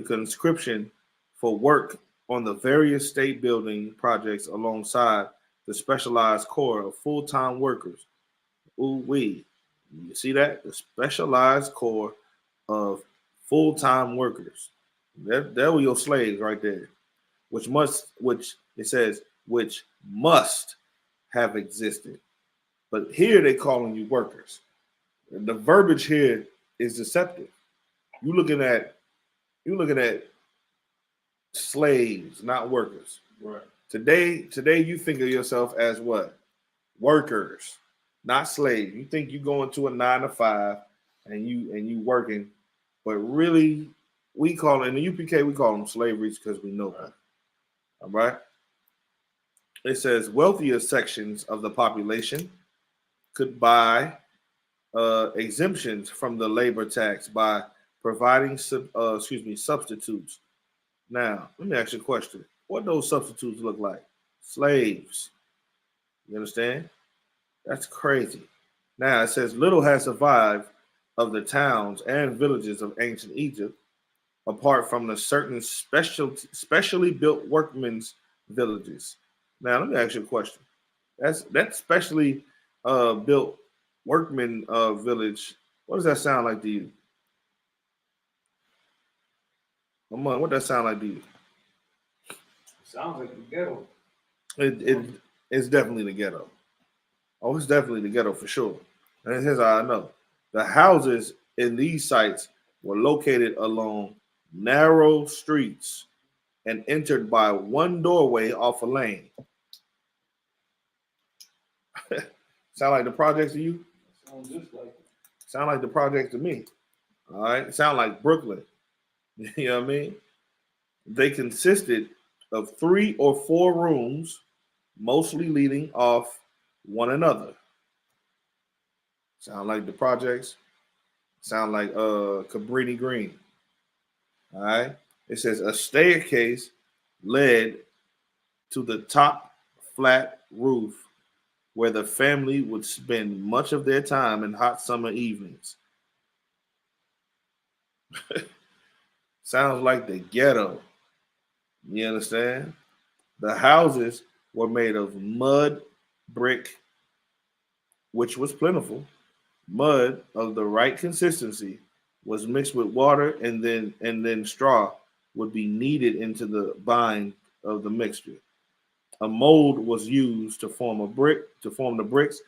conscription for work on the various state building projects alongside the specialized corps of full-time workers. Ooh wee. You see that? The specialized corps of full-time workers. There were your slaves right there. Which it says, which must have existed. But here they calling you workers. And the verbiage here is deceptive. You looking at slaves, not workers. Right. Today you think of yourself as what? Workers, not slaves. You think you going to a 9 to 5 and you working, but really we call it in the UPK we call them slaveries because we know that. All right. It says wealthier sections of the population could buy exemptions from the labor tax by providing substitutes. Now, let me ask you a question. What those substitutes look like? Slaves. You understand? That's crazy. Now it says little has survived of the towns and villages of ancient Egypt, apart from the certain specially built workmen's villages. Now let me ask you a question. That specially built workman village. What does that sound like to you? Amon, what does that sound like to you? Sounds like the ghetto. It's definitely the ghetto. Oh, it's definitely the ghetto for sure. And here's how I know. The houses in these sites were located along narrow streets and entered by one doorway off a lane. Sound like the projects to you? Sounds just like it. Sound like the projects to me. All right. Sound like Brooklyn. You know what I mean? They consisted of 3 or 4 rooms, mostly leading off one another. Sound like the projects. Sound like Cabrini Green. All right. It says a staircase led to the top flat roof where the family would spend much of their time in hot summer evenings. Sounds like the ghetto. You understand? The houses were made of mud, brick, which was plentiful. Mud of the right consistency was mixed with water, and then straw would be kneaded into the bind of the mixture. A mold was used to form the bricks,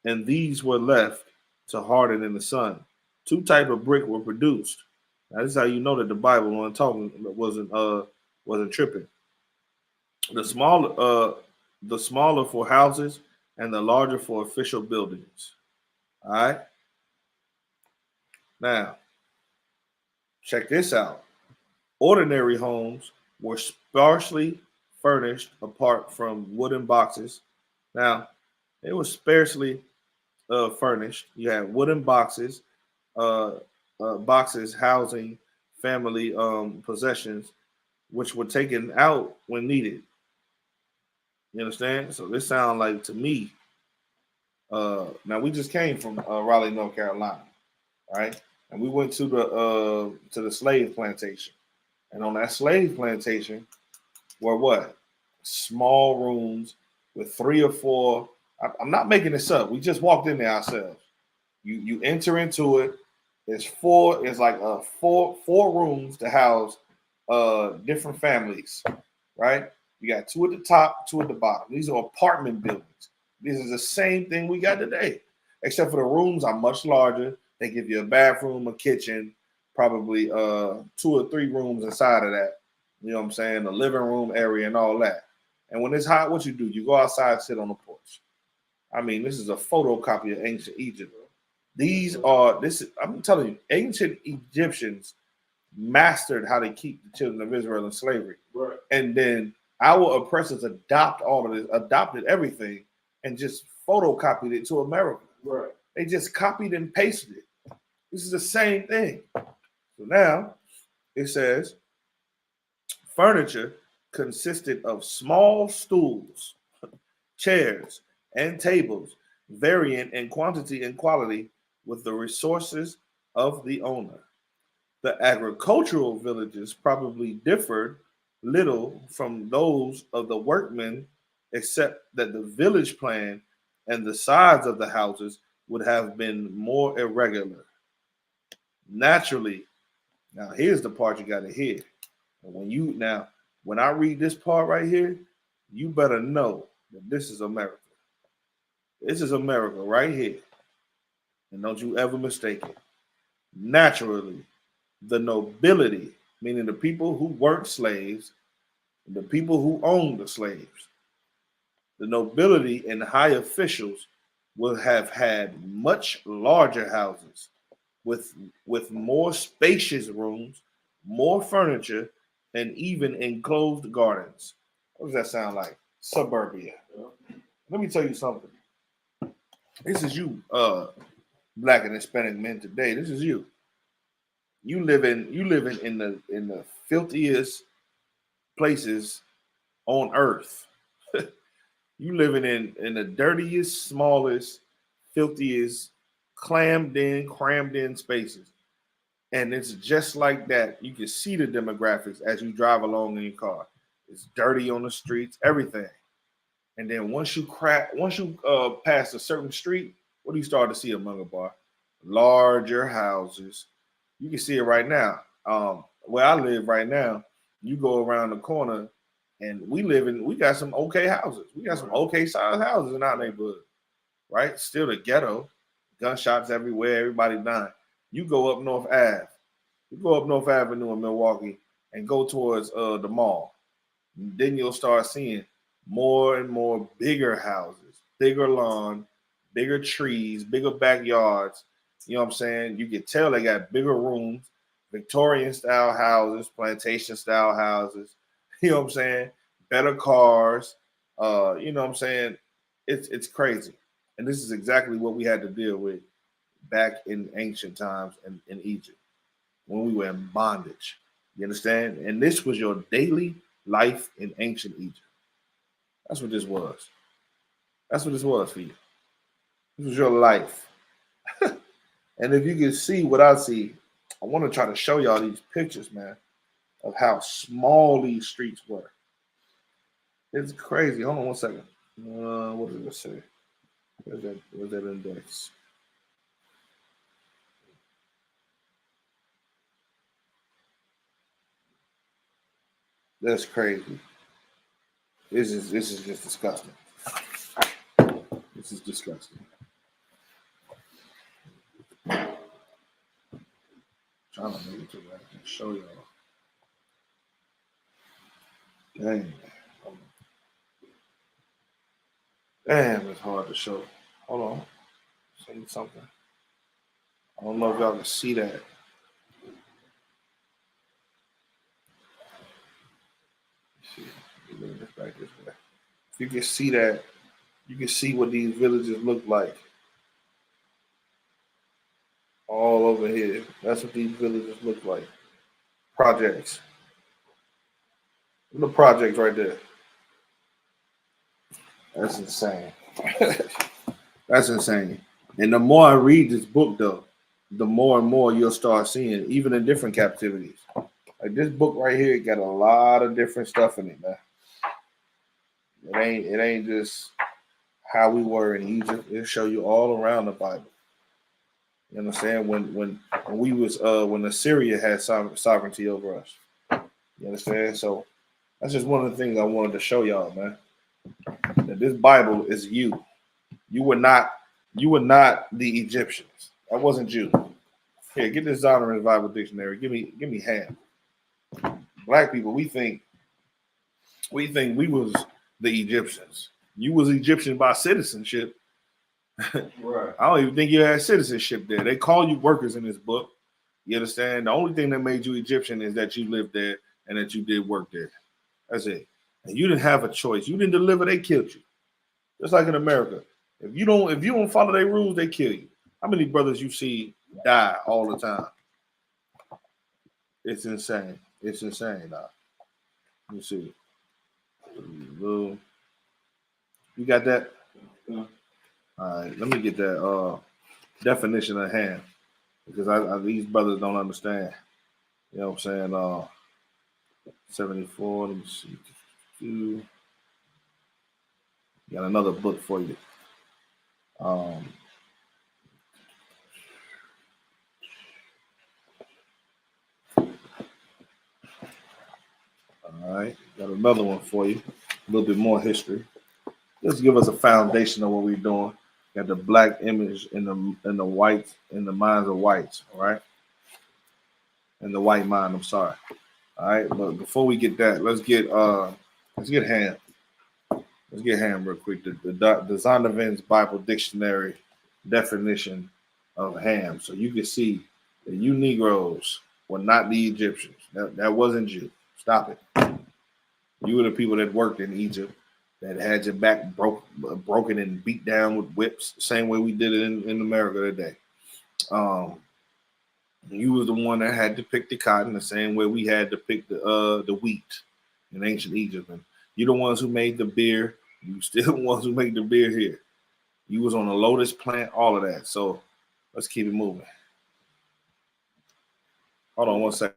and these were left to harden in the sun. 2 type of brick were produced. Now this is how you know that the Bible wasn't tripping. The smaller for houses and the larger for official buildings. All right. Now, check this out. Ordinary homes were sparsely furnished apart from wooden boxes. Now, they were sparsely furnished. You had wooden boxes, boxes housing family possessions, which were taken out when needed. You understand? So this sounds like to me. Now we just came from Raleigh, North Carolina, right? and we went to the slave plantation. And on that slave plantation were what? Small rooms with 3 or 4. I'm not making this up. We just walked in there ourselves. You enter into it. There's 4. It's like four rooms to house different families, right? You got 2 at the top, 2 at the bottom. These are apartment buildings. This is the same thing we got today, except for the rooms are much larger. They give you a bathroom, a kitchen, probably 2 or 3 rooms inside of that. You know what I'm saying? The living room area and all that. And when it's hot, what you do? You go outside, sit on the porch. I mean, this is a photocopy of ancient Egypt. I'm telling you, ancient Egyptians mastered how to keep the children of Israel in slavery. Right. And then our oppressors adopted everything and just photocopied it to America. Right. They just copied and pasted it. This is the same thing. So now it says furniture consisted of small stools, chairs, and tables, varying in quantity and quality with the resources of the owner. The agricultural villages probably differed little from those of the workmen, except that the village plan and the size of the houses would have been more irregular. Naturally, now here's the part you got to hear. When I read this part right here, you better know that this is America. This is America right here. And don't you ever mistake it. Naturally, the nobility, meaning the people who weren't slaves, the people who owned the slaves, the nobility and high officials will have had much larger houses with more spacious rooms, more furniture, and even enclosed gardens. What does that sound like? Suburbia. Let me tell you something. This is you, Black and Hispanic men today. This is you. You living in the filthiest places on earth. You living in the dirtiest, smallest, filthiest, crammed in spaces. And it's just like that. You can see the demographics as you drive along in your car. It's dirty on the streets, everything. And then once you pass a certain street, what do you start to see among a bar? Larger houses. You can see it right now. Where I live right now, you go around the corner and we got some okay houses. We got some okay sized houses in our neighborhood, right? Still the ghetto, gunshots everywhere, everybody dying. You go up North Ave. You go up North Avenue in Milwaukee and go towards the mall. And then you'll start seeing more and more bigger houses, bigger lawn, bigger trees, bigger backyards. You know what I'm saying? You can tell they got bigger rooms, Victorian style houses, plantation style houses. You know what I'm saying? Better cars. You know what I'm saying? It's crazy. And this is exactly what we had to deal with back in ancient times in Egypt when we were in bondage. You understand? And this was your daily life in ancient Egypt. That's what this was. That's what this was for you. This was your life. And if you can see what I see, I want to try to show y'all these pictures, man, of how small these streets were. It's crazy. Hold on one second. What did it say? Where's that index? That's crazy. This is just disgusting. This is disgusting. Trying to make it to where I can show y'all. Dang. Damn, it's hard to show. Hold on. Say something. I don't know if y'all can see that. Back this way. If you can see that, you can see what these villages look like. All over here. That's what these villages look like. Projects. The projects right there. That's insane. That's insane. And the more I read this book, though, the more and more you'll start seeing, even in different captivities. Like this book right here got a lot of different stuff in it, man. It ain't just how we were in Egypt. It'll show you all around the Bible. You understand? When we was when Assyria had sovereignty over us. You understand? So that's just one of the things I wanted to show y'all, man. That this Bible is you. You were not the Egyptians. That wasn't you. Here, get this Zondervan's Bible Dictionary. Give me Ham. Black people, we think we was the Egyptians. You was Egyptian by citizenship. Right. I don't even think you had citizenship there. They call you workers in this book. You understand? The only thing that made you Egyptian is that you lived there and that you did work there. That's it. And you didn't have a choice. You didn't deliver, they killed you. Just like in America. If you don't follow their rules, they kill you. How many brothers you see die all the time? It's insane. It's insane, dog. Let me see. You got that? Yeah. All right, let me get that definition of ham, because these brothers don't understand. You know what I'm saying? 74. Let me see. Got another book for you. All right, got another one for you. A little bit more history. Just give us a foundation of what we're doing. Got the black image in the whites, in the minds of whites, all right? In the white mind, I'm sorry. All right, but before we get that, let's get ham. Let's get ham real quick. The Zondervan's Bible Dictionary definition of ham. So you can see that you Negroes were not the Egyptians. That wasn't you. Stop it. You were the people that worked in Egypt, that had your back broken and beat down with whips, same way we did it in America today. You was the one that had to pick the cotton, the same way we had to pick the wheat in ancient Egypt. And you're the ones who made the beer. You still the ones who make the beer here. You was on a lotus plant, all of that. So let's keep it moving. Hold on one second.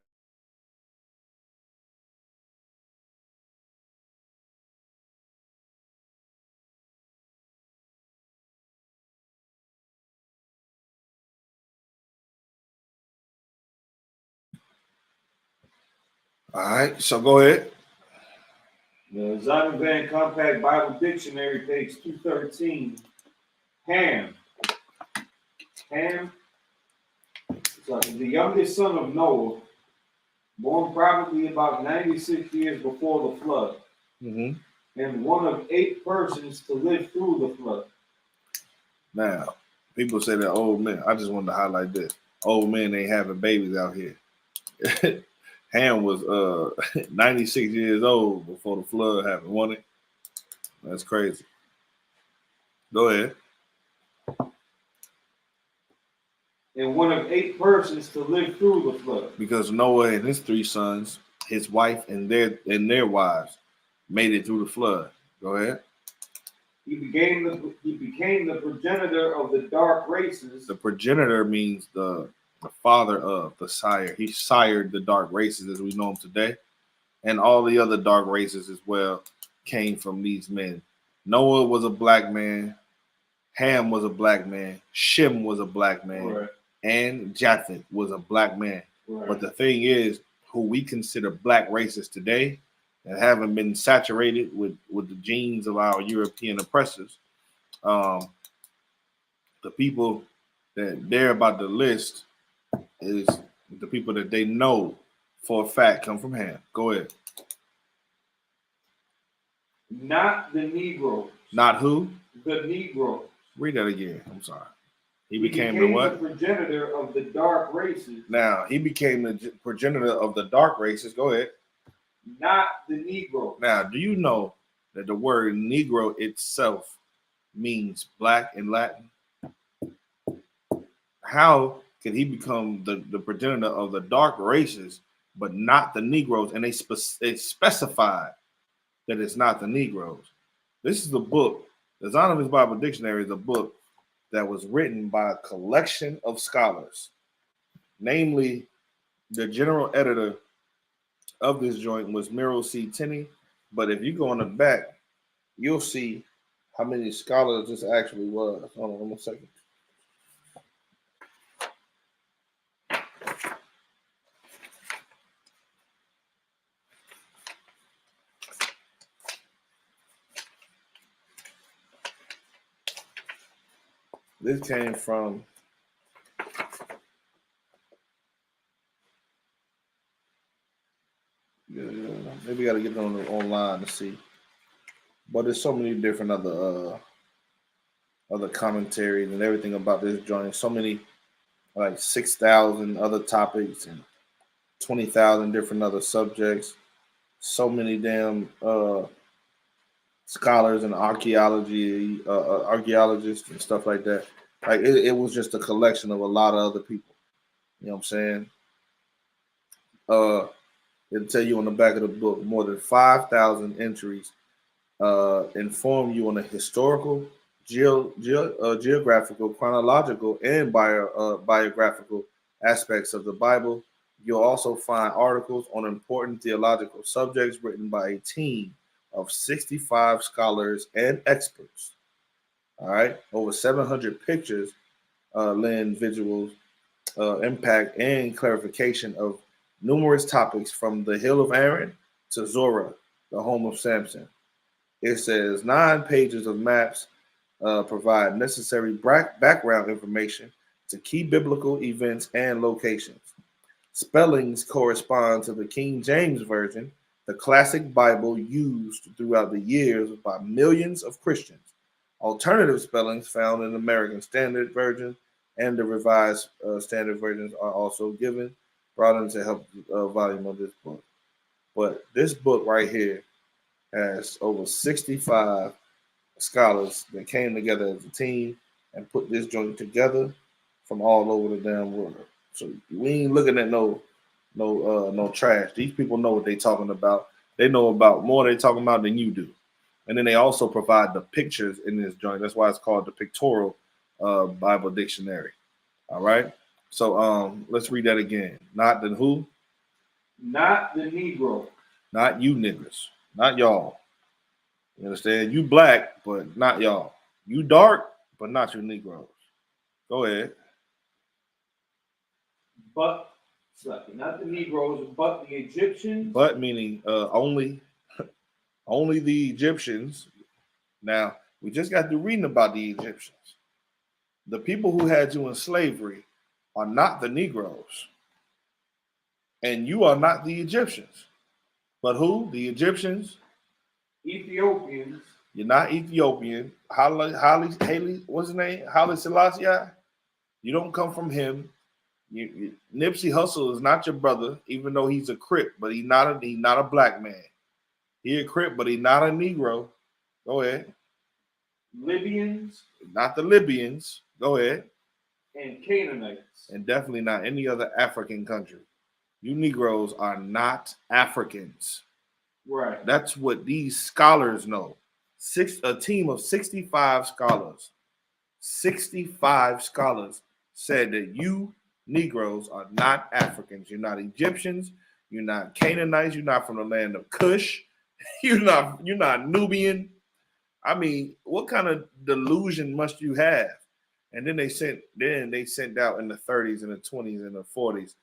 All right, so go ahead. The Zondervan Compact Bible Dictionary, page 213. Ham. Ham is the youngest son of Noah, born probably about 96 years before the flood, and one of 8 persons to live through the flood. Now, people say that old men. I just wanted to highlight this. Old men ain't having babies out here. Ham was 96 years old before the flood happened, wasn't it? That's crazy. Go ahead. And one of 8 persons to live through the flood. Because Noah and his 3 sons, his wife and their wives, made it through the flood. Go ahead. He became the progenitor of the dark races. The progenitor means the father of, the sire. He sired the dark races as we know them today. And all the other dark races as well came from these men. Noah was a black man. Ham was a black man. Shem was a black man. Right. And Japheth was a black man. Right. But the thing is, who we consider black races today that haven't been saturated with the genes of our European oppressors, the people that they're about to list is the people that they know for a fact come from Ham. Go ahead. Not the Negroes. Not who? The Negroes. Read that again. I'm sorry. He became the what? The progenitor of the dark races. Now, he became the progenitor of the dark races. Go ahead. Not the Negro. Now, do you know that the word Negro itself means black in Latin? How could he become the progenitor of the dark races, but not the Negroes? And they specified that it's not the Negroes. This is the book. The Zondervan's Bible Dictionary is a book that was written by a collection of scholars Namely, the general editor of this joint was Miro C. Tenney. But if you go on the back, you'll see how many scholars this actually was. Hold on 1 second. This came from maybe got to get it online to see. But there's so many different other commentaries and everything about this joint. So many, like 6,000 other topics and 20,000 different other subjects. So many damn scholars and archaeologists and stuff like that. Like it was just a collection of a lot of other people. You know what I'm saying? It'll tell you on the back of the book more than 5,000 entries inform you on the historical, geographical, chronological, and biographical aspects of the Bible. You'll also find articles on important theological subjects written by a team of 65 scholars and experts. All right, over 700 pictures lend visuals, impact, and clarification of numerous topics from the Hill of Aaron to Zorah, the home of Samson. It says 9 pages of maps provide necessary background information to key biblical events and locations. Spellings correspond to the King James Version, the classic Bible used throughout the years by millions of Christians. Alternative spellings found in the American Standard Version and the Revised Standard Versions are also given, brought in to help volume of this book. But this book right here has over 65 scholars that came together as a team and put this joint together from all over the damn world. So we ain't looking at no trash. These people know what they talking about. They know about more they talking about than you do. And then they also provide the pictures in this joint. That's why it's called the Pictorial Bible Dictionary. All right. So let's read that again. Not the who? Not the Negro. Not you niggas. Not y'all. You understand? You black, but not y'all. You dark, but not you Negroes. Go ahead. But not the Negroes, but the Egyptians. But meaning only the Egyptians. Now, we just got through reading about the Egyptians. The people who had you in slavery are not the Negroes. And you are not the Egyptians. But who? The Egyptians? Ethiopians. You're not Ethiopian. Haile, what's his name? Haile Selassie. You don't come from him. Nipsey Hussle is not your brother, even though he's a Crip, but he's not a black man. He a Crip, but he's not a Negro. Go ahead. Libyans. Not the Libyans. Go ahead. And Canaanites. And definitely not any other African country. You Negroes are not Africans. Right. That's what these scholars know. A team of 65 scholars. 65 scholars said that you Negroes are not Africans. You're not Egyptians. You're not Canaanites. You're not from the land of Cush. You're not Nubian. I mean, what kind of delusion must you have? And then they sent out in the 30s and the 20s and the 40s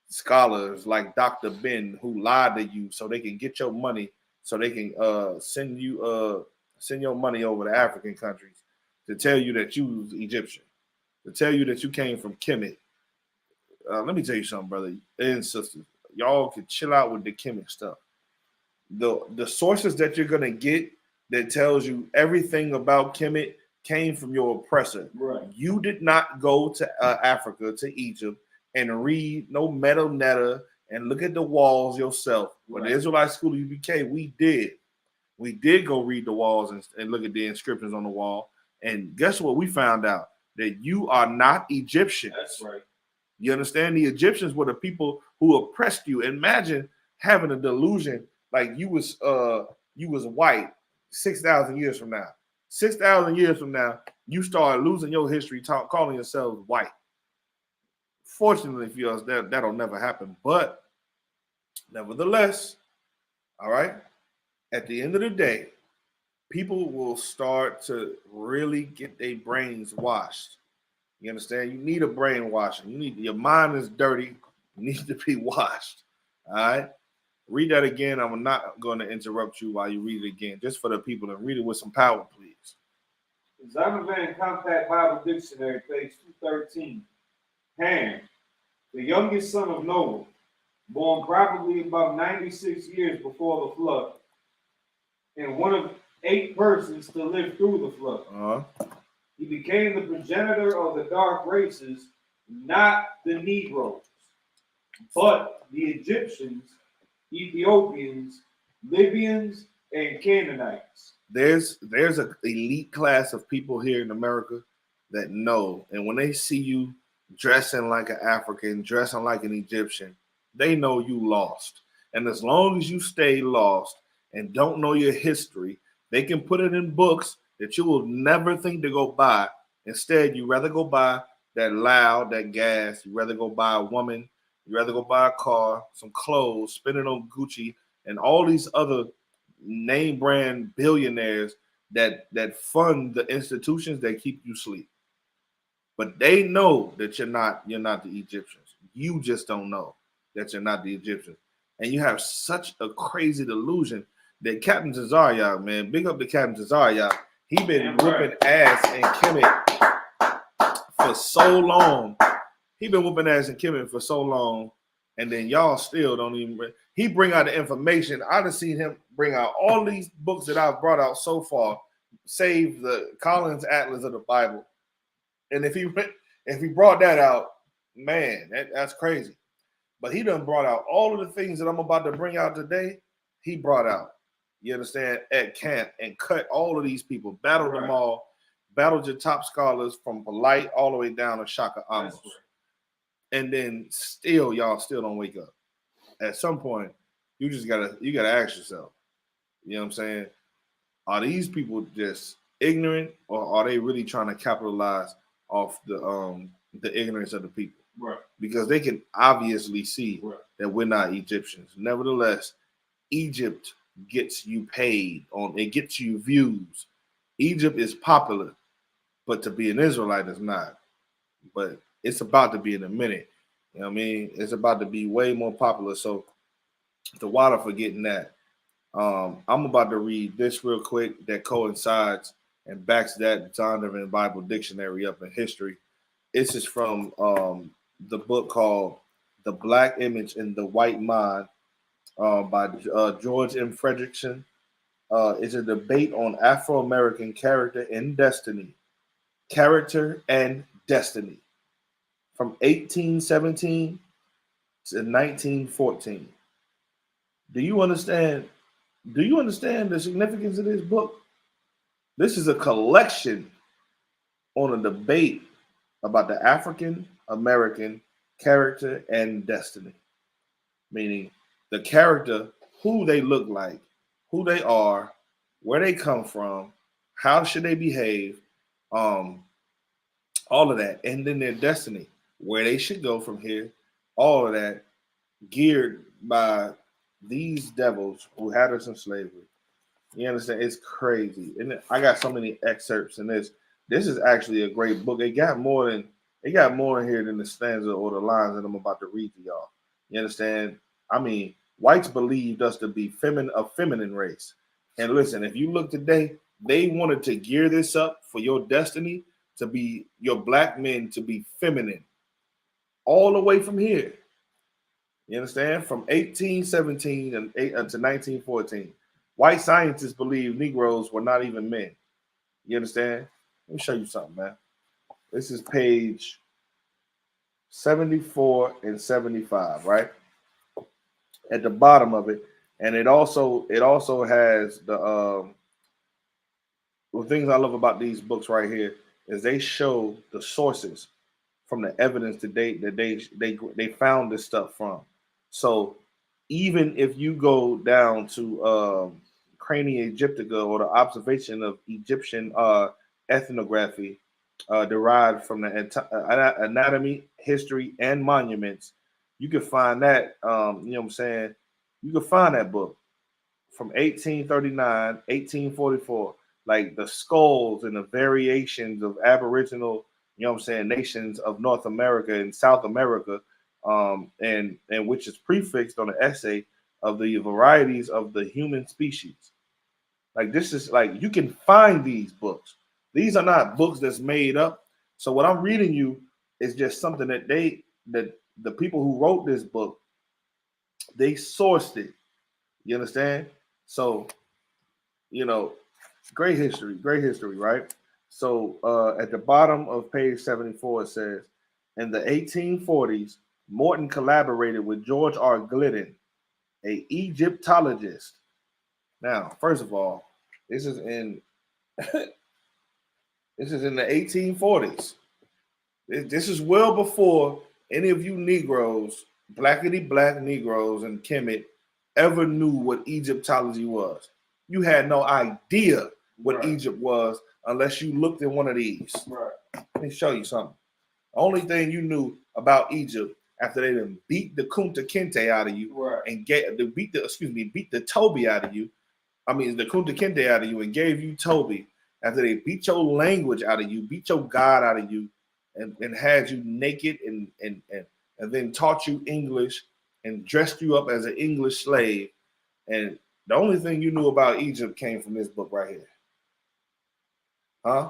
scholars like Dr. Ben who lied to you so they can get your money, so they can send your money over to African countries to tell you that you was Egyptian, to tell you that you came from Kemet. Let me tell you something, brother and sisters. Y'all can chill out with the Kemet stuff. The sources that you're gonna get that tells you everything about Kemet came from your oppressor. Right. You did not go to Africa, to Egypt, and read no Metal Netta and look at the walls yourself. When the Israelite School of I.S.U.P.K, we did. We did go read the walls and look at the inscriptions on the wall. And guess what we found out? That you are not Egyptians. That's right. You understand? The Egyptians were the people who oppressed you. Imagine having a delusion like you was white 6,000 years from now. 6,000 years from now, you start losing your history, calling yourselves white. Fortunately for us, that'll never happen. But nevertheless, all right, at the end of the day, people will start to really get their brains washed. You understand? You need a brainwashing. Your mind is dirty. You need to be washed. All right. Read that again. I'm not going to interrupt you while you read it again, just for the people, and read it with some power, please. Zondervan Compact Bible Dictionary, page 213. Ham, the youngest son of Noah, born probably about 96 years before the flood, and one of 8 persons to live through the flood. He became the progenitor of the dark races, not the Negroes, but the Egyptians, Ethiopians, Libyans, and Canaanites. There's an elite class of people here in America that know, and when they see you dressing like an African, dressing like an Egyptian, they know you lost. And as long as you stay lost and don't know your history, they can put it in books that you will never think to go buy. Instead, you rather go buy that loud, that gas. You rather go buy a woman. You rather go buy a car, some clothes, spend it on Gucci and all these other name brand billionaires that fund the institutions that keep you asleep. But they know that you're not the Egyptians. You just don't know that you're not the Egyptians. And you have such a crazy delusion that Captain Tazariak, man, big up to Captain Tazariak. He been whooping ass in Kemet for so long. He been whooping ass in Kemet for so long, and then y'all still don't even. He bring out the information. I done seen him bring out all these books that I've brought out so far, save the Collins Atlas of the Bible. And if he brought that out, man, that's crazy. But he done brought out all of the things that I'm about to bring out today. He brought out, you understand, at camp and cut all of these people, battled them all, battled your top scholars from Polite all the way down to Shaka Amos. And then y'all still don't wake up. At some point, you gotta ask yourself, you know what I'm saying? Are these people just ignorant, or are they really trying to capitalize off the ignorance of the people? Right. Because they can obviously see that we're not Egyptians. Nevertheless, Egypt gets you paid on, it gets you views. Egypt is popular, but to be an Israelite is not. But it's about to be in a minute. You know what I mean? It's about to be way more popular. So the water for getting that. I'm about to read this real quick that coincides and backs that Zondervan Bible Dictionary up in history. This is from the book called The Black Image in the White Mind by George M. Fredrickson. It's a debate on Afro-American character and destiny. Character and destiny. From 1817 to 1914. Do you understand the significance of this book? This is a collection on a debate about the African American character and destiny. Meaning the character, who they look like, who they are, where they come from, how should they behave, all of that, and then their destiny, where they should go from here, all of that geared by these devils who had us in slavery. You understand? It's crazy. And I got so many excerpts in this. This is actually a great book. It got more in here than the stanza or the lines that I'm about to read to y'all. You understand? I mean, whites believed us to be a feminine race. And listen, if you look today, they wanted to gear this up for your destiny to be your black men to be feminine. All the way from here. You understand? From 1817 to 1914. White scientists believed Negroes were not even men. You understand? Let me show you something, man. This is page 74 and 75, right? At the bottom of it. And it also has the things I love about these books right here is they show the sources from the evidence to date that they found this stuff from. So even if you go down to Crania Egyptica or the observation of Egyptian ethnography, derived from the anatomy, history, and monuments. You can find that, you know what I'm saying? You can find that book from 1839, 1844, like the skulls and the variations of Aboriginal, you know what I'm saying, nations of North America and South America, and which is prefixed on the essay of the varieties of the human species. Like this is like you can find these books. These are not books that's made up. So what I'm reading you is just something that the people who wrote this book, they sourced it. You understand? So, you know, great history, right? So at the bottom of page 74, it says, in the 1840s, Morton collaborated with George R. Glidden, a Egyptologist. Now, first of all, this is in this is in the 1840s. This is well before any of you Negroes, blackity black Negroes and Kemet, ever knew what Egyptology was. You had no idea what Egypt was unless you looked at one of these. Right. Let me show you something. The only thing you knew about Egypt after they done beat the Kunta Kinte out of you and beat the Toby out of you. I mean the Kunta Kinte out of you and gave you Toby after they beat your language out of you, beat your God out of you, and had you naked and then taught you English and dressed you up as an English slave. And the only thing you knew about Egypt came from this book right here. Huh?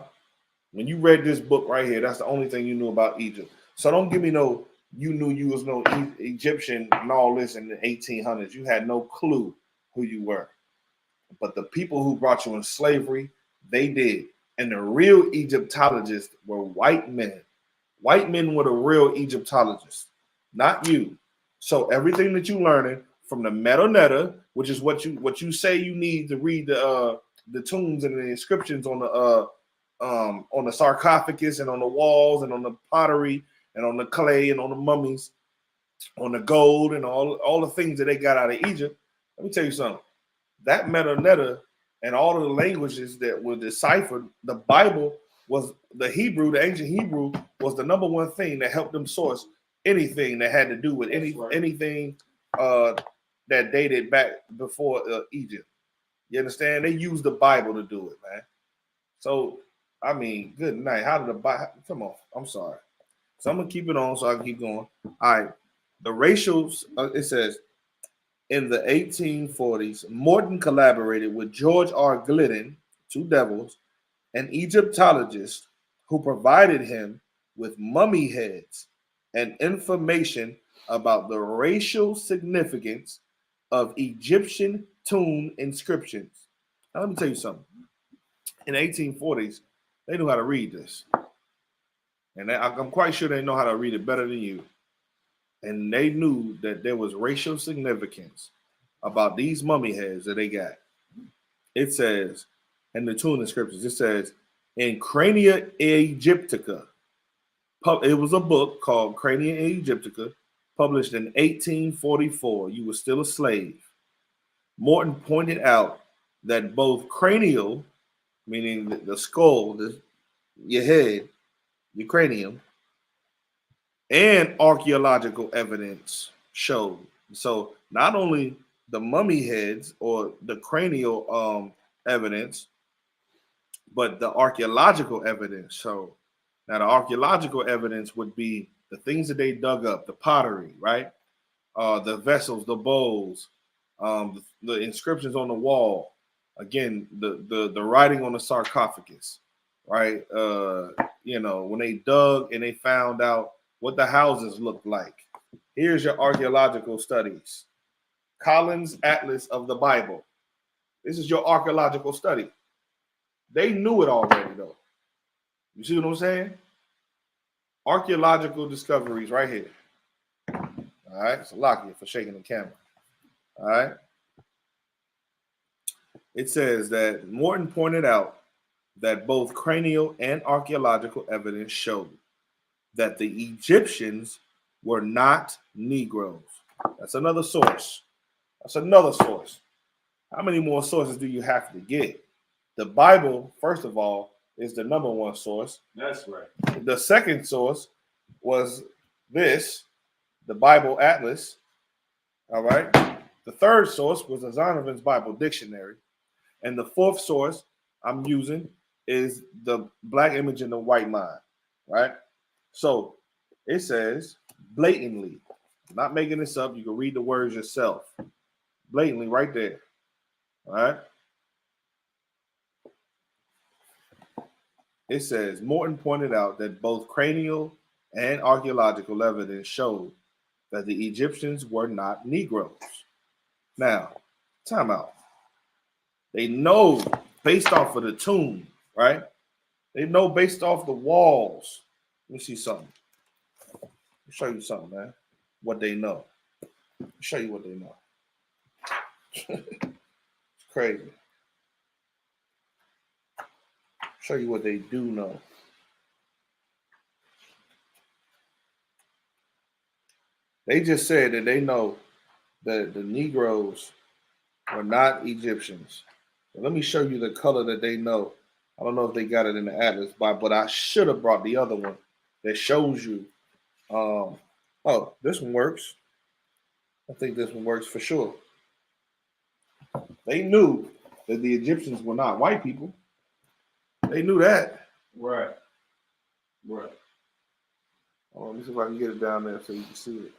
When you read this book right here, that's the only thing you knew about Egypt. So don't give me no, you knew you was no Egyptian and all this in the 1800s. You had no clue who you were. But the people who brought you in slavery, they did. And the real Egyptologists were white men. White men were the real Egyptologists, not you. So everything that you learning from the metanetta, which is what you say you need to read the tombs and the inscriptions on the sarcophagus and on the walls and on the pottery and on the clay and on the mummies, on the gold and all the things that they got out of Egypt. Let me tell you something. That metanetta and all of the languages that were deciphered, the Bible was the Hebrew, the ancient Hebrew was the number one thing that helped them source anything that had to do with anything that dated back before Egypt. You understand? They used the Bible to do it, man. So, I mean, good night. How did the Bible? Come on. I'm sorry. So I'm going to keep it on so I can keep going. All right. The racials, it says, in the 1840s, Morton collaborated with George R. Glidden, two devils, an Egyptologist who provided him with mummy heads and information about the racial significance of Egyptian tomb inscriptions. Now, let me tell you something. In the 1840s, they knew how to read this. And I'm quite sure they know how to read it better than you. And they knew that there was racial significance about these mummy heads that they got. It says, in the tomb inscriptions, it says, in Crania Aegyptica, it was a book called Crania Aegyptica, published in 1844. You were still a slave. Morton pointed out that both cranial, meaning the skull, your head, your cranium, and archaeological evidence showed. So not only the mummy heads or the cranial evidence, but the archaeological evidence showed. Now the archaeological evidence would be the things that they dug up, the pottery, right? The vessels, the bowls, the inscriptions on the wall. Again, the writing on the sarcophagus, right? When they dug and they found out what the houses looked like. Here's your archaeological studies. Collins Atlas of the Bible. This is your archaeological study. They knew it already, though. You see what I'm saying? Archaeological discoveries right here. All right, so lock you for shaking the camera. All right. It says that Morton pointed out that both cranial and archaeological evidence showed that the Egyptians were not Negroes. That's another source. That's another source. How many more sources do you have to get? The Bible, first of all, is the number one source. That's right. The second source was this, the Bible Atlas. All right. The third source was the Zondervan's Bible Dictionary. And the fourth source I'm using is the Black Image and the White Mind. Right? So it says blatantly, not making this up. You can read the words yourself. Blatantly right there. All right. It says Morton pointed out that both cranial and archaeological evidence showed that the Egyptians were not Negroes. Now, time out. They know based off of the tomb, right? They know based off the walls. Let me see something. Let me show you something, man. What they know. Let me show you what they know. It's crazy. Show you what they do know. They just said that they know that the Negroes were not Egyptians. So let me show you the color that they know. I don't know if they got it in the Atlas, but I should have brought the other one that shows you. Oh, this one works. I think this one works for sure. They knew that the Egyptians were not white people. They knew that. Right. Right. Oh, let me see if I can get it down there so you can see it.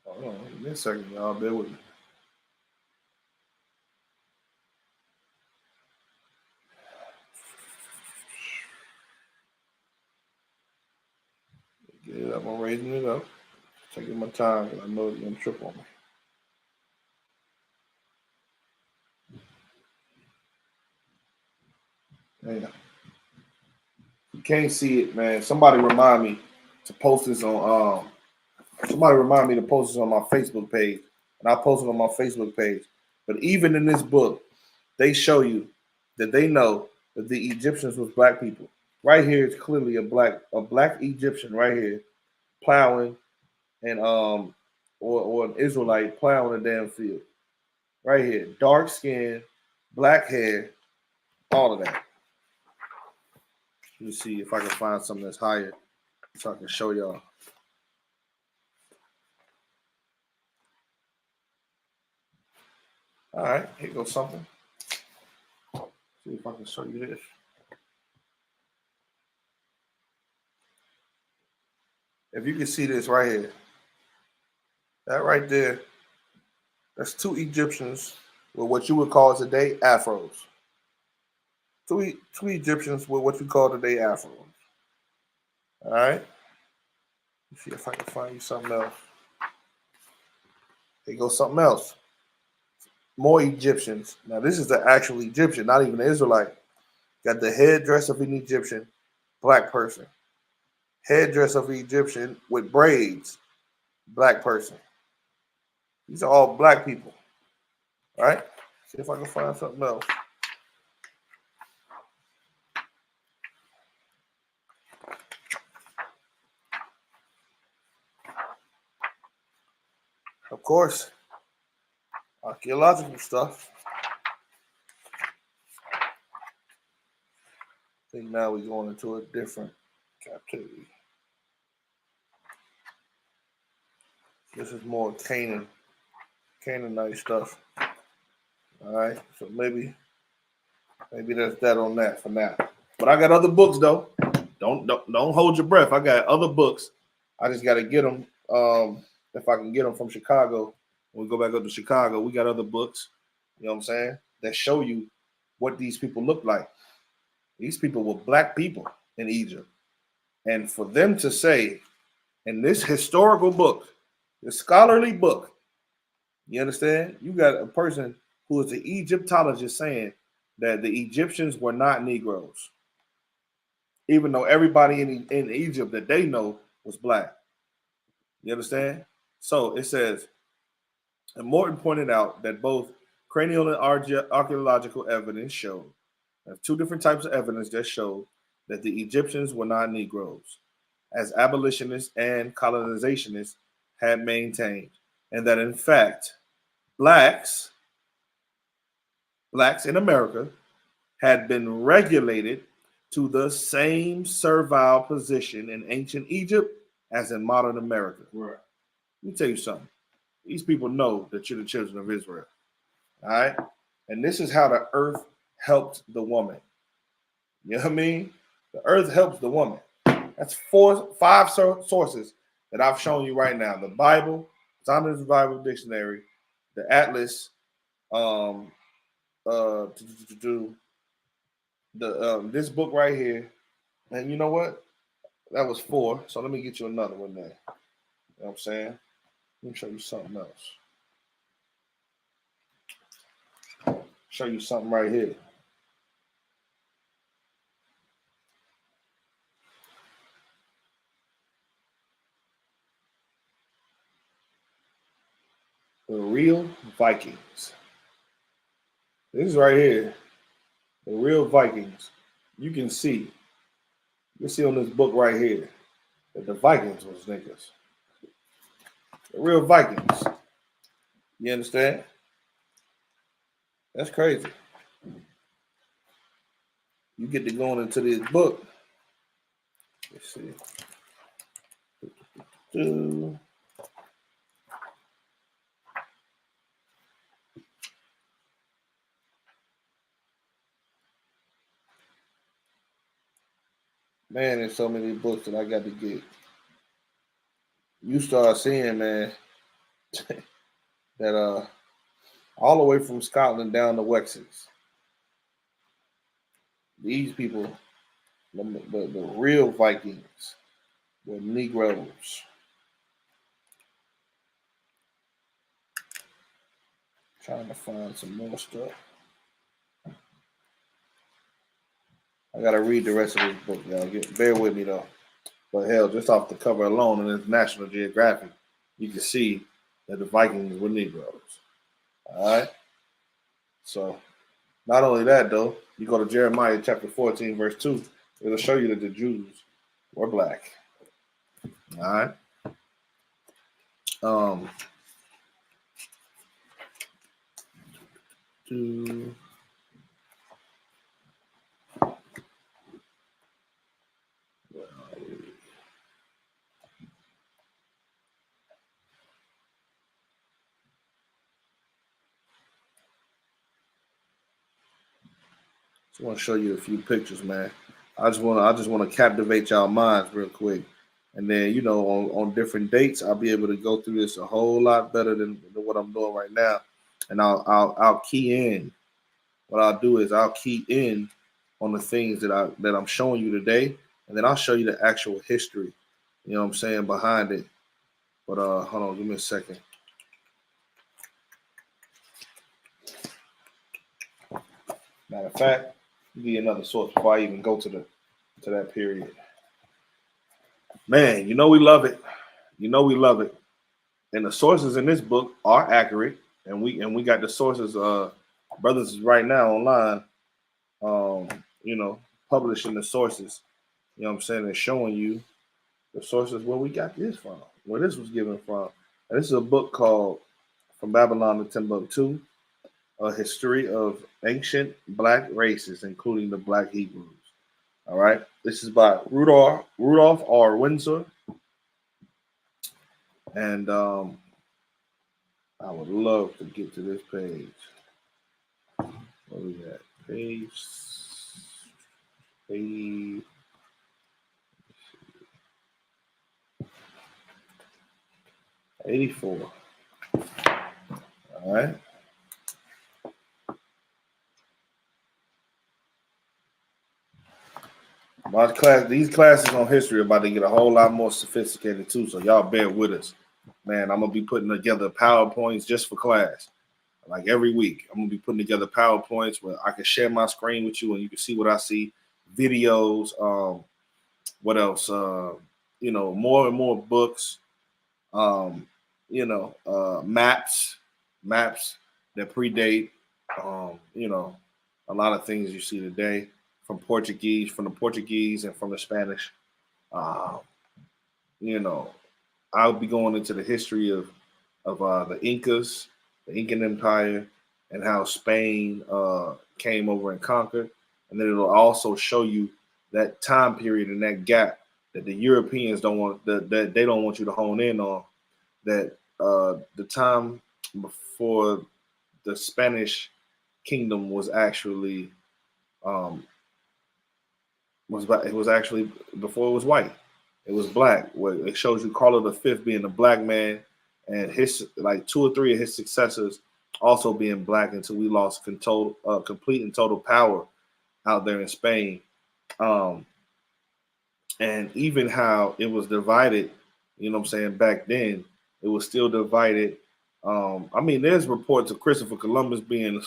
Hold on, give me a second, y'all. Bear with me. Get it up. I'm raising it up. Taking my time because I know it's going to trip on me. Yeah. You can't see it, man. Somebody remind me to post this on somebody remind me to post this on my Facebook page. And I'll post it on my Facebook page. But even in this book, they show you that they know that the Egyptians was black people. Right here is clearly a black Egyptian right here plowing and or an Israelite plowing a damn field. Right here. Dark skin, black hair, all of that. Let me see if I can find something that's higher so I can show y'all. All right, here goes something. See if I can show you this. If you can see this right here, that right there, that's two Egyptians with what you would call today afros. Two Egyptians with what you call today afros. All right. Let's see if I can find you something else. Here goes something else. More Egyptians. Now this is the actual Egyptian, not even the Israelite. Got the headdress of an Egyptian, black person. Headdress of an Egyptian with braids, black person. These are all black people. All right? See if I can find something else. Of course, archaeological stuff. I think now we're going into a different captivity. This is more Canaanite stuff. All right, so maybe that's that on that for now. But I got other books though. Don't hold your breath. I got other books. I just got to get them. If I can get them from Chicago, when we go back up to Chicago, we got other books. You know what I'm saying? That show you what these people look like. These people were black people in Egypt, and for them to say in this historical book, this scholarly book, you understand? You got a person who is an Egyptologist saying that the Egyptians were not Negroes, even though everybody in Egypt that they know was black. You understand? So it says, and Morton pointed out that both cranial and archaeological evidence showed, there's two different types of evidence that showed that the Egyptians were not Negroes, as abolitionists and colonizationists had maintained, and that in fact, blacks blacks in America had been regulated to the same servile position in ancient Egypt as in modern America. Right. Let me tell you something. These people know that you're the children of Israel. All right? And this is how the earth helped the woman. You know what I mean? The earth helps the woman. That's 5 sources that I've shown you right now. The Bible, Zonder's Bible Dictionary, the Atlas, this book right here. And you know what? That was 4. So let me get you another one there. You know what I'm saying? Let me show you something else. Show you something right here. The real Vikings. This is right here. The real Vikings. You can see on this book right here that the Vikings was niggas. The real Vikings. You understand? That's crazy. You get to going into this book. Let's see. Man, there's so many books that I got to get. You start seeing, man, that all the way from Scotland down to Wessex, these people, the real Vikings, were Negroes. Trying to find some more stuff. I gotta read the rest of this book, y'all. Bear with me though. But hell, just off the cover alone in this National Geographic, you can see that the Vikings were Negroes. All right. So, not only that though, you go to Jeremiah chapter 14, verse 2. It'll show you that the Jews were black. All right. Just want to show you a few pictures, man. I just want to captivate y'all minds real quick, and then on different dates I'll be able to go through this a whole lot better than what I'm doing right now, and I'll key in. What I'll do is I'll key in on the things that I'm showing you today, and then I'll show you the actual history. You know what I'm saying behind it. But hold on, give me a second. Matter of fact, give me another source before I even go to that period. Man, we love it. We love it. And the sources in this book are accurate, and we got the sources. Brothers is right now online, publishing the sources. You know what I'm saying, and showing you the sources where we got this from, where this was given from. And this is a book called From Babylon to Timbuktu, A History of Ancient Black Races, including the Black Hebrews. All right. This is by Rudolph R. Windsor. And I would love to get to this page. What is that? Page 84. All right. These classes on history are about to get a whole lot more sophisticated too, so y'all bear with us. Man, I'm gonna be putting together PowerPoints just for class. Like every week, I'm gonna be putting together PowerPoints where I can share my screen with you and you can see what I see, videos, what else? More and more books, maps that predate, a lot of things you see today from the Portuguese and from the Spanish. I'll be going into the history of the Incas, the Incan Empire, and how Spain came over and conquered. And then it'll also show you that time period and that gap that the Europeans don't want, that they don't want you to hone in on. That the time before the Spanish kingdom was actually it was actually before it was white. It was black. Where it shows you Carlo V being a black man, and his like 2 or 3 of his successors also being black until we lost complete and total power out there in Spain. Um, and even how it was divided, you know what I'm saying, back then, it was still divided. I mean, there's reports of Christopher Columbus being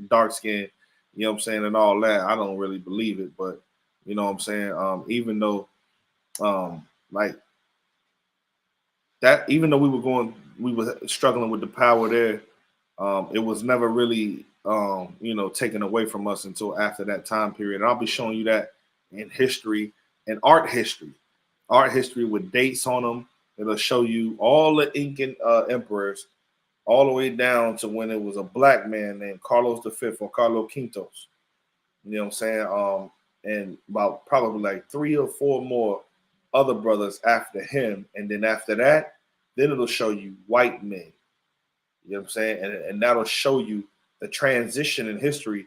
dark skinned, you know what I'm saying, and all that. I don't really believe it, but you know what I'm saying? Even though like that, even though we were struggling with the power there, it was never really, taken away from us until after that time period. And I'll be showing you that in history and art history with dates on them. It'll show you all the Incan emperors, all the way down to when it was a black man named Carlos V or Carlos Quintos. You know what I'm saying? And about probably like 3 or 4 more other brothers after him. And then after that, then it'll show you white men. You know what I'm saying? And that'll show you the transition in history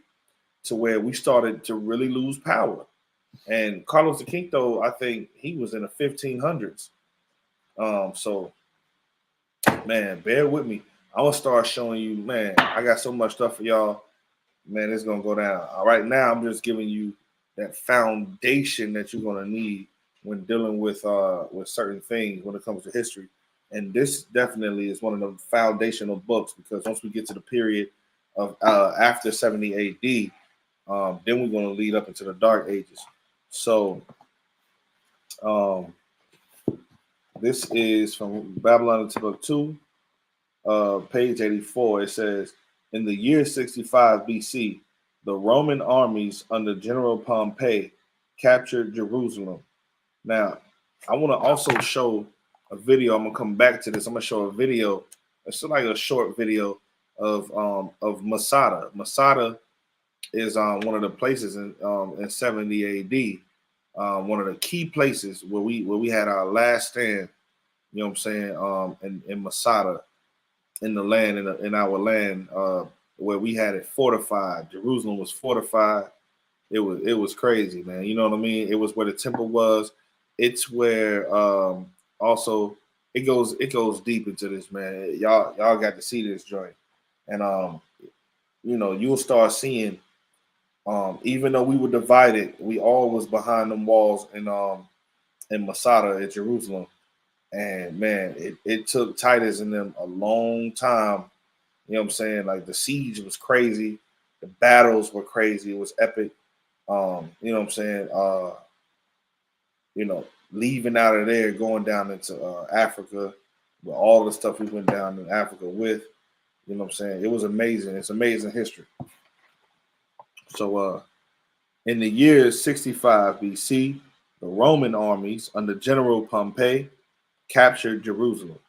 to where we started to really lose power. And Carlos V, I think he was in the 1500s. So, man, bear with me. I'm going to start showing you, man, I got so much stuff for y'all. Man, it's going to go down. Right now, I'm just giving you that foundation that you're going to need when dealing with certain things when it comes to history. And this definitely is one of the foundational books, because once we get to the period of after 70 AD, then we're going to lead up into the Dark Ages. So this is from Babylon to Book 2, page 84. It says, in the year 65 BC, the Roman armies under General Pompey captured Jerusalem. Now, I want to also show a video. I'm gonna come back to this. I'm gonna show a video. It's like a short video of Masada. Masada is one of the places in 70 AD. One of the key places where we had our last stand. You know what I'm saying? In Masada, in the land, in our land, where we had it fortified. Jerusalem was fortified. It was crazy, man. You know what I mean? It was where the temple was. It's where also it goes deep into this, man. Y'all got to see this joint. And you'll start seeing, even though we were divided, we all was behind them walls in Masada at Jerusalem. And man, it took Titus and them a long time. You know what I'm saying? Like the siege was crazy, the battles were crazy, it was epic. You know what I'm saying? Leaving out of there, going down into Africa, with all the stuff we went down in Africa with, you know what I'm saying? It was amazing. It's amazing history. So in the year 65 BC, the Roman armies under General Pompey captured Jerusalem.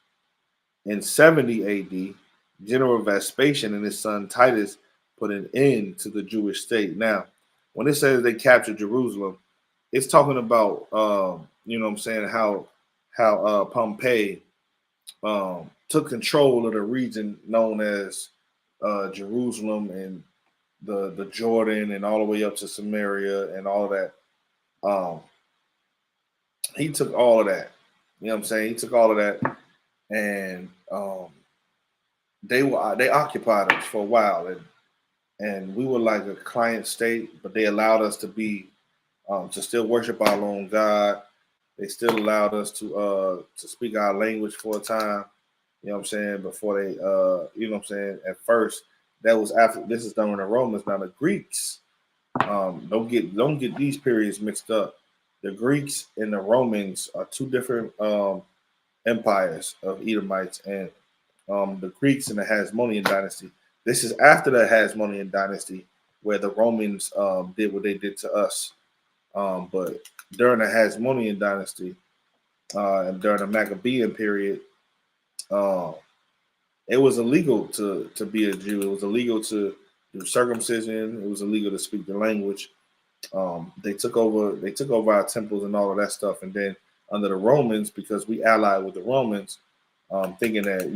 In 70 AD, General Vespasian and his son Titus put an end to the Jewish state. Now, when it says they captured Jerusalem, it's talking about, you know what I'm saying, how Pompey took control of the region known as Jerusalem and the Jordan and all the way up to Samaria and all of that. He took all of that. You know what I'm saying? He took all of that, and they occupied us for a while, and we were like a client state, but they allowed us to be to still worship our own God. They still allowed us to speak our language for a time. You know what I'm saying? Before they, you know what I'm saying? At first, that was after. This is done with the Romans. Now the Greeks, don't get these periods mixed up. The Greeks and the Romans are 2 different empires of Edomites, and the Greeks and the Hasmonean dynasty. This is after the Hasmonean dynasty, where the Romans did what they did to us. But during the Hasmonean dynasty and during the Maccabean period, It was illegal to be a Jew. It was illegal to do circumcision. It was illegal to speak the language. They took over our temples and all of that stuff. And then under the Romans, because we allied with the Romans, thinking that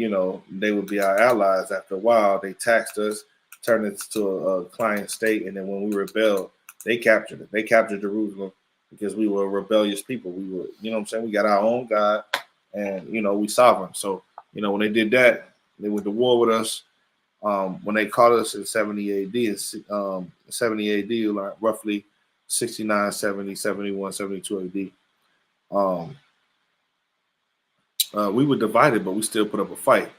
they would be our allies. After a while, they taxed us, turned it to a client state, and then when we rebelled, they captured it. They captured Jerusalem because we were a rebellious people. We were, what I'm saying, we got our own God, and we sovereign. So when they did that, they went to war with us. When they caught us in 70 AD, 70 AD, like roughly 69, 70, 71, 72 AD, we were divided, but we still put up a fight.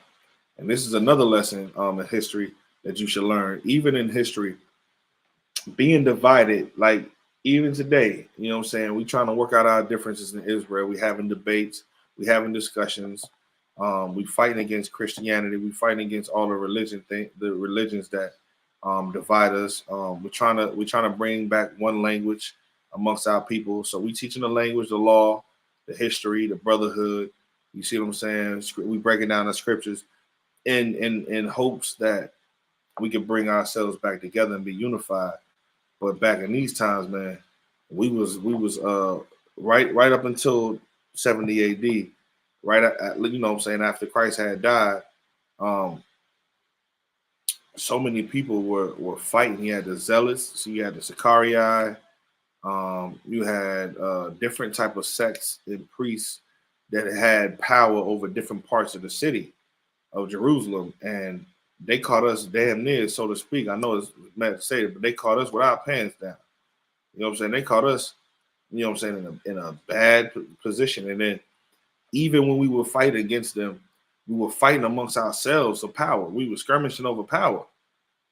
And this is another lesson in history that you should learn. Even in history, being divided, like even today, what I'm saying, we trying to work out our differences in Israel. We having debates, we having discussions. We fighting against Christianity. We fighting against all the religions that divide us. We're trying to bring back one language amongst our people. So we teaching the language, the law, the history, the brotherhood. You see what I'm saying? We breaking down the scriptures in hopes that we can bring ourselves back together and be unified. But back in these times, man, we was right up until 70 AD. Right at, what I'm saying, after Christ had died, so many people were fighting. You had the zealots, so you had the Sicarii, you had different type of sects and priests that had power over different parts of the city of Jerusalem, and they caught us damn near, so to speak. I know it's mad to say it, but they caught us with our pants down. You know what I'm saying? They caught us, in a bad position, and then even when we were fighting against them, we were fighting amongst ourselves for power. We were skirmishing over power.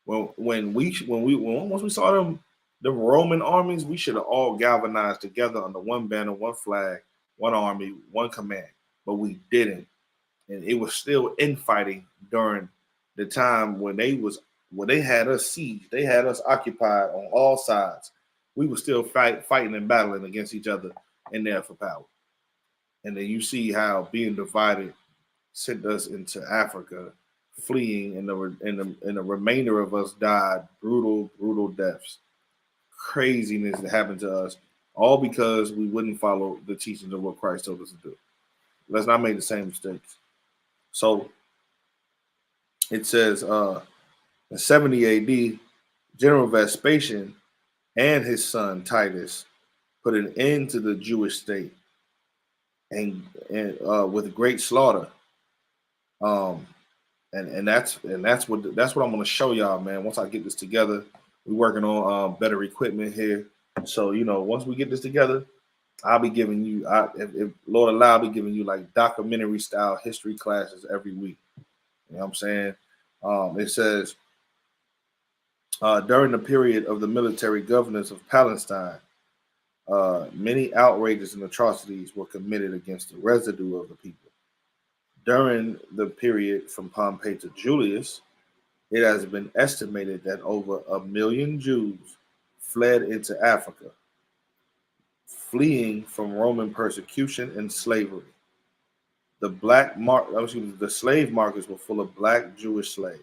Once we saw them Roman armies, we should have all galvanized together under one banner, one flag, one army, one command. But we didn't, and it was still infighting during the time when they had us sieged. They had us occupied on all sides. We were still fighting and battling against each other in there for power. And then you see how being divided sent us into Africa, fleeing, and the remainder of us died brutal deaths, craziness that happened to us, all because we wouldn't follow the teachings of what Christ told us to do. Let's not make the same mistakes. So it says in 70 AD, General Vespasian and his son Titus put an end to the Jewish state and with great slaughter. And that's what I'm going to show y'all, man. Once I get this together, we're working on better equipment here. So once we get this together, I'll be giving you, if Lord allow, I'll be giving you like documentary style history classes every week. You know what I'm saying? It says during the period of the military governance of Palestine, many outrages and atrocities were committed against the residue of the people. During the period from Pompey to Julius, it has been estimated that over 1 million Jews fled into Africa, fleeing from Roman persecution and slavery. The slave markets were full of black Jewish slaves.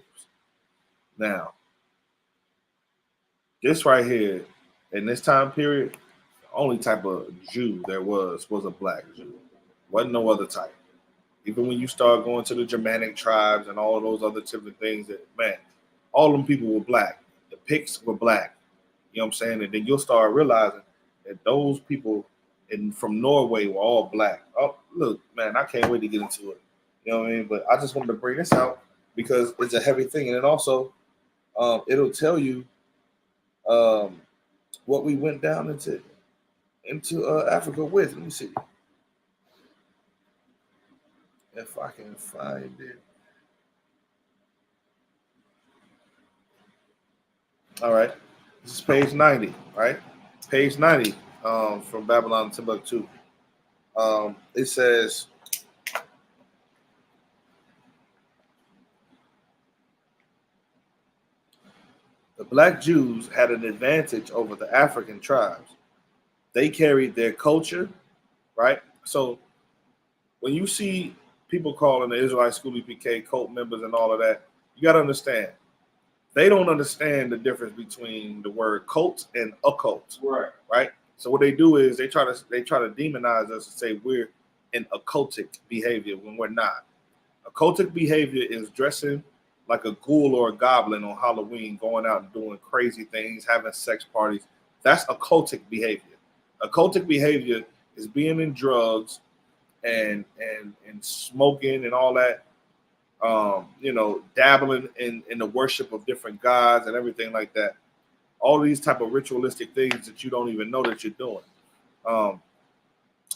Now, this right here, in this time period, the only type of Jew there was a black Jew. Wasn't no other type. Even when you start going to the Germanic tribes and all of those other different things, that man, all them people were black. The Picts were black. You know what I'm saying? And then you'll start realizing that those people from Norway were all black. Oh, look, man, I can't wait to get into it. You know what I mean? But I just wanted to bring this out because it's a heavy thing. And then also, it'll tell you what we went down into Africa with. Let me see if I can find it. All right, this is page 90. Right, page 90 from Babylon to Timbuktu. It says, the black Jews had an advantage over the African tribes. They carried their culture, right? So when you see people calling the Israelite School I.S.U.P.K cult members and all of that, you got to understand, they don't understand the difference between the word cult and occult. Right. So what they do is they try to demonize us and say we're in occultic behavior when we're not. Occultic behavior is dressing like a ghoul or a goblin on Halloween, going out and doing crazy things, having sex parties. That's occultic behavior. Occultic behavior is being in drugs and smoking and all that. Dabbling in the worship of different gods and everything like that. All these type of ritualistic things that you don't even know that you're doing.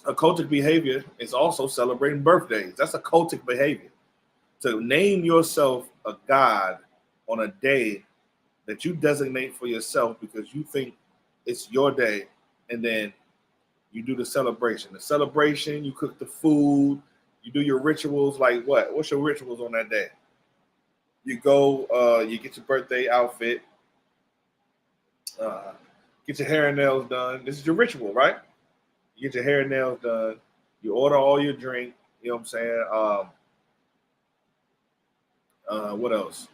Occultic behavior is also celebrating birthdays. That's occultic behavior. To name yourself a god on a day that you designate for yourself because you think it's your day, and then you do the celebration. The celebration, you cook the food, you do your rituals. Like what? What's your rituals on that day? You go, you get your birthday outfit, get your hair and nails done. This is your ritual, right? You get your hair and nails done. You order all your drink. You know what I'm saying? What else?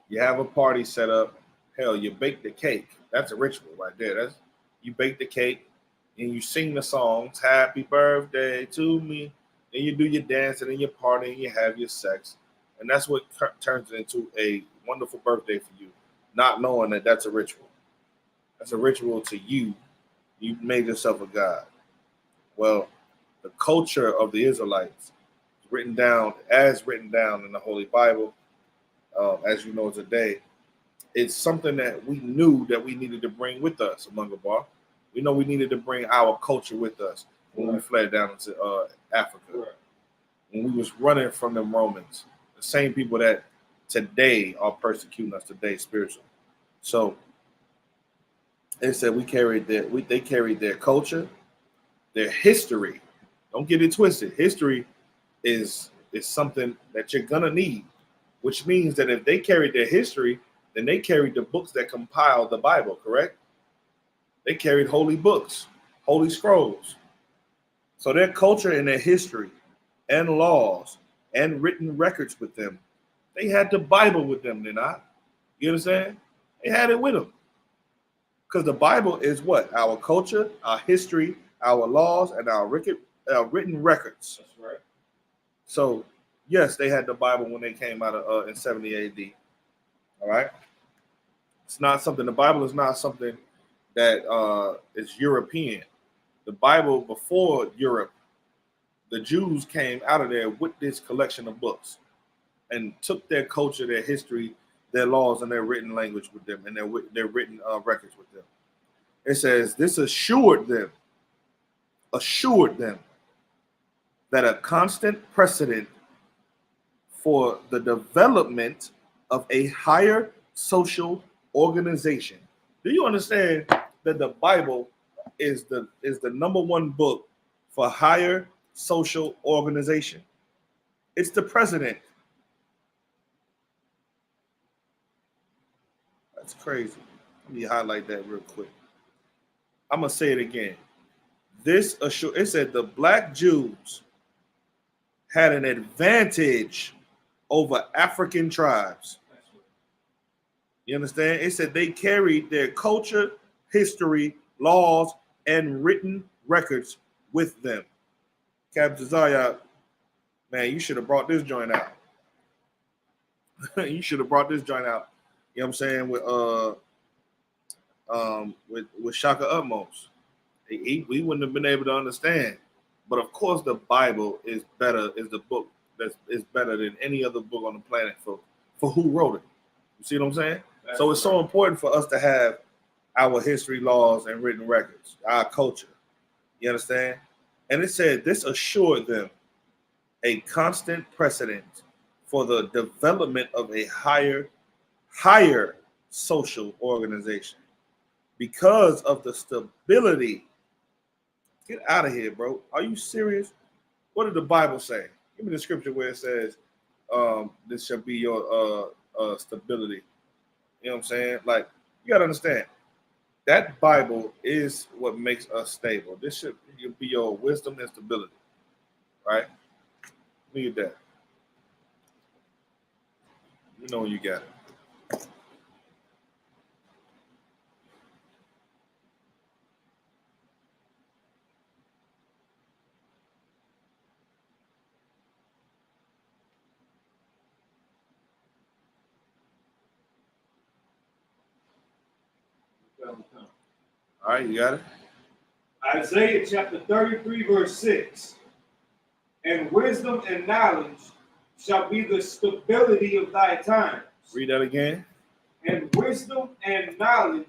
You have a party set up. Hell, you bake the cake. That's a ritual right there. You bake the cake and you sing the songs. Happy birthday to me. And you do your dance and then you party and you have your sex. And that's what turns it into a wonderful birthday for you, not knowing that that's a ritual. That's a ritual to you. You made yourself a god. Well, the culture of the Israelites, written down in the Holy Bible, as you know today, it's something that we knew that we needed to bring with us, among the bar. We know we needed to bring our culture with us when we fled down into Africa. When we was running from them Romans, the same people that today are persecuting us today spiritually. So they said they carried their culture, their history. Don't get it twisted. History is something that you're gonna need, which means that if they carried their history, then they carried the books that compile the Bible, correct? They carried holy books, holy scrolls. So their culture and their history and laws and written records with them, they had the Bible with them, did not? You understand? They had it with them. Because the Bible is what? Our culture, our history, our laws, and our written records. That's right. So, yes, they had the Bible when they came out of in 70 AD. All right? It's not something, the Bible is not something that is European. The Bible before Europe, the Jews came out of there with this collection of books and took their culture, their history, their laws, and their written language with them, and their written records with them. It says, this assured them that a constant precedent for the development of a higher social organization. Do you understand that the Bible is the number one book for higher social organization? It's the president. That's crazy. Let me highlight that real quick. I'm gonna say it again. It said the black Jews had an advantage over African tribes. You understand? It said they carried their culture, history, laws, and written records with them. Captain Zaya, man, you should have brought this joint out. You should have brought this joint out. You know what I'm saying? With Shaka Utmost. We wouldn't have been able to understand. But of course, the Bible is the book that is better than any other book on the planet for who wrote it. You see what I'm saying? So it's so important for us to have our history, laws, and written records, our culture. You understand? And it said this assured them a constant precedent for the development of a higher social organization because of the stability. Get out of here, bro. Are you serious? What did the Bible say? Give me the scripture where it says, this shall be your stability. You know what I'm saying? Like, you got to understand, that Bible is what makes us stable. This should be your wisdom and stability, right? Look at that. You know when you got it. All right, you got it? Isaiah chapter 33, verse 6. And wisdom and knowledge shall be the stability of thy times. Read that again. And wisdom and knowledge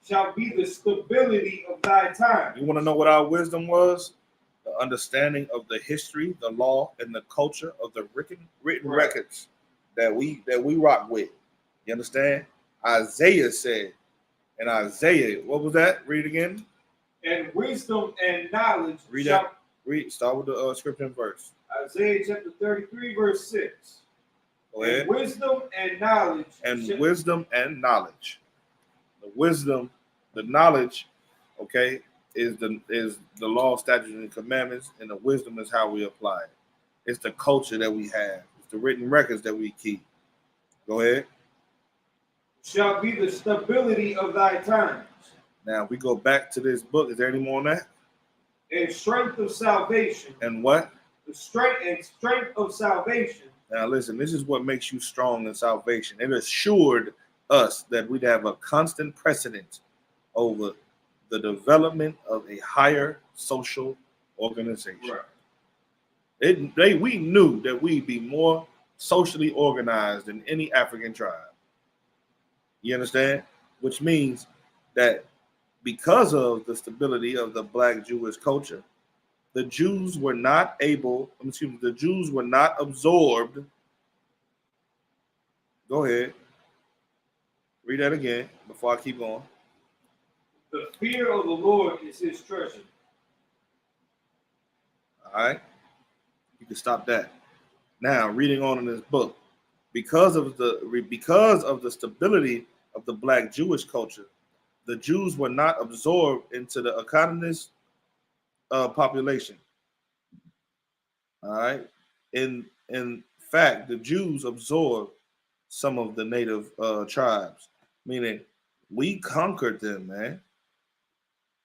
shall be the stability of thy times. You want to know what our wisdom was? The understanding of the history, the law, and the culture of the written records that we rock with. You understand? Isaiah said, and Isaiah, what was that? Read it again. And wisdom and knowledge Start with the scripture and verse. Isaiah chapter 33, verse 6. Go ahead. And wisdom and knowledge. And wisdom and knowledge. The wisdom, the knowledge, okay, is the law, statutes, and commandments, and the wisdom is how we apply it. It's the culture that we have. It's the written records that we keep. Go ahead. Shall be the stability of thy times. Now, we go back to this book. Is there any more on that? And strength of salvation. And what? The strength of salvation. Now, listen, this is what makes you strong in salvation. It assured us that we'd have a constant precedence over the development of a higher social organization. Right. We knew that we'd be more socially organized than any African tribe. You understand? Which means that because of the stability of the Black Jewish culture, the Jews were not absorbed. Go ahead. Read that again before I keep going. The fear of the Lord is his treasure. All right. You can stop that. Now, reading on in this book, because of the stability of the Black Jewish culture, the Jews were not absorbed into the economist population. All right. In fact, the Jews absorbed some of the native tribes, meaning we conquered them, man.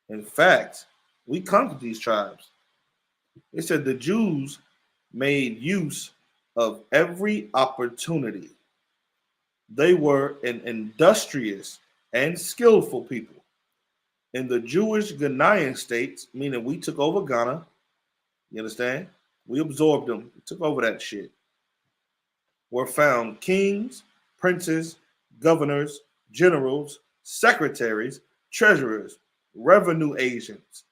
In fact, we conquered these tribes. It said the Jews made use of every opportunity. They were an industrious and skillful people. In the Jewish Ghanaian states, meaning we took over Ghana, you understand? We absorbed them, we took over that shit. Were found kings, princes, governors, generals, secretaries, treasurers, revenue agents,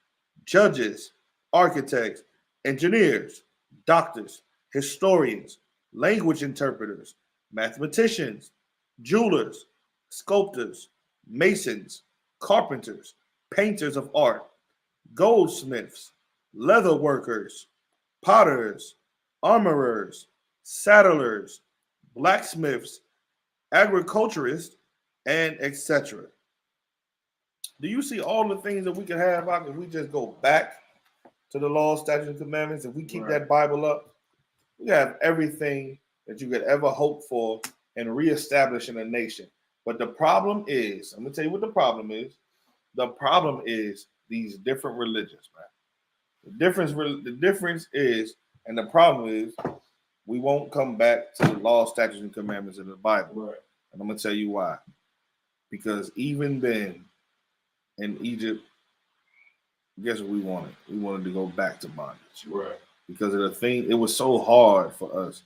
judges, architects, engineers, doctors, historians, language interpreters, mathematicians, jewelers, sculptors, masons, carpenters, painters of art, goldsmiths, leather workers, potters, armorers, saddlers, blacksmiths, agriculturists, and etc. Do you see all the things that we can have out if we just go back to the law, statutes, and commandments? If we keep that Bible up, we have everything that you could ever hope for and reestablish in a nation. But the problem is, I'm gonna tell you what the problem is. The problem is these different religions, man. The difference is, and the problem is, we won't come back to the law, statutes, and commandments of the Bible. Right. And I'm gonna tell you why. Because even then, in Egypt, guess what we wanted? We wanted to go back to bondage. Right. Because of the thing, it was so hard for us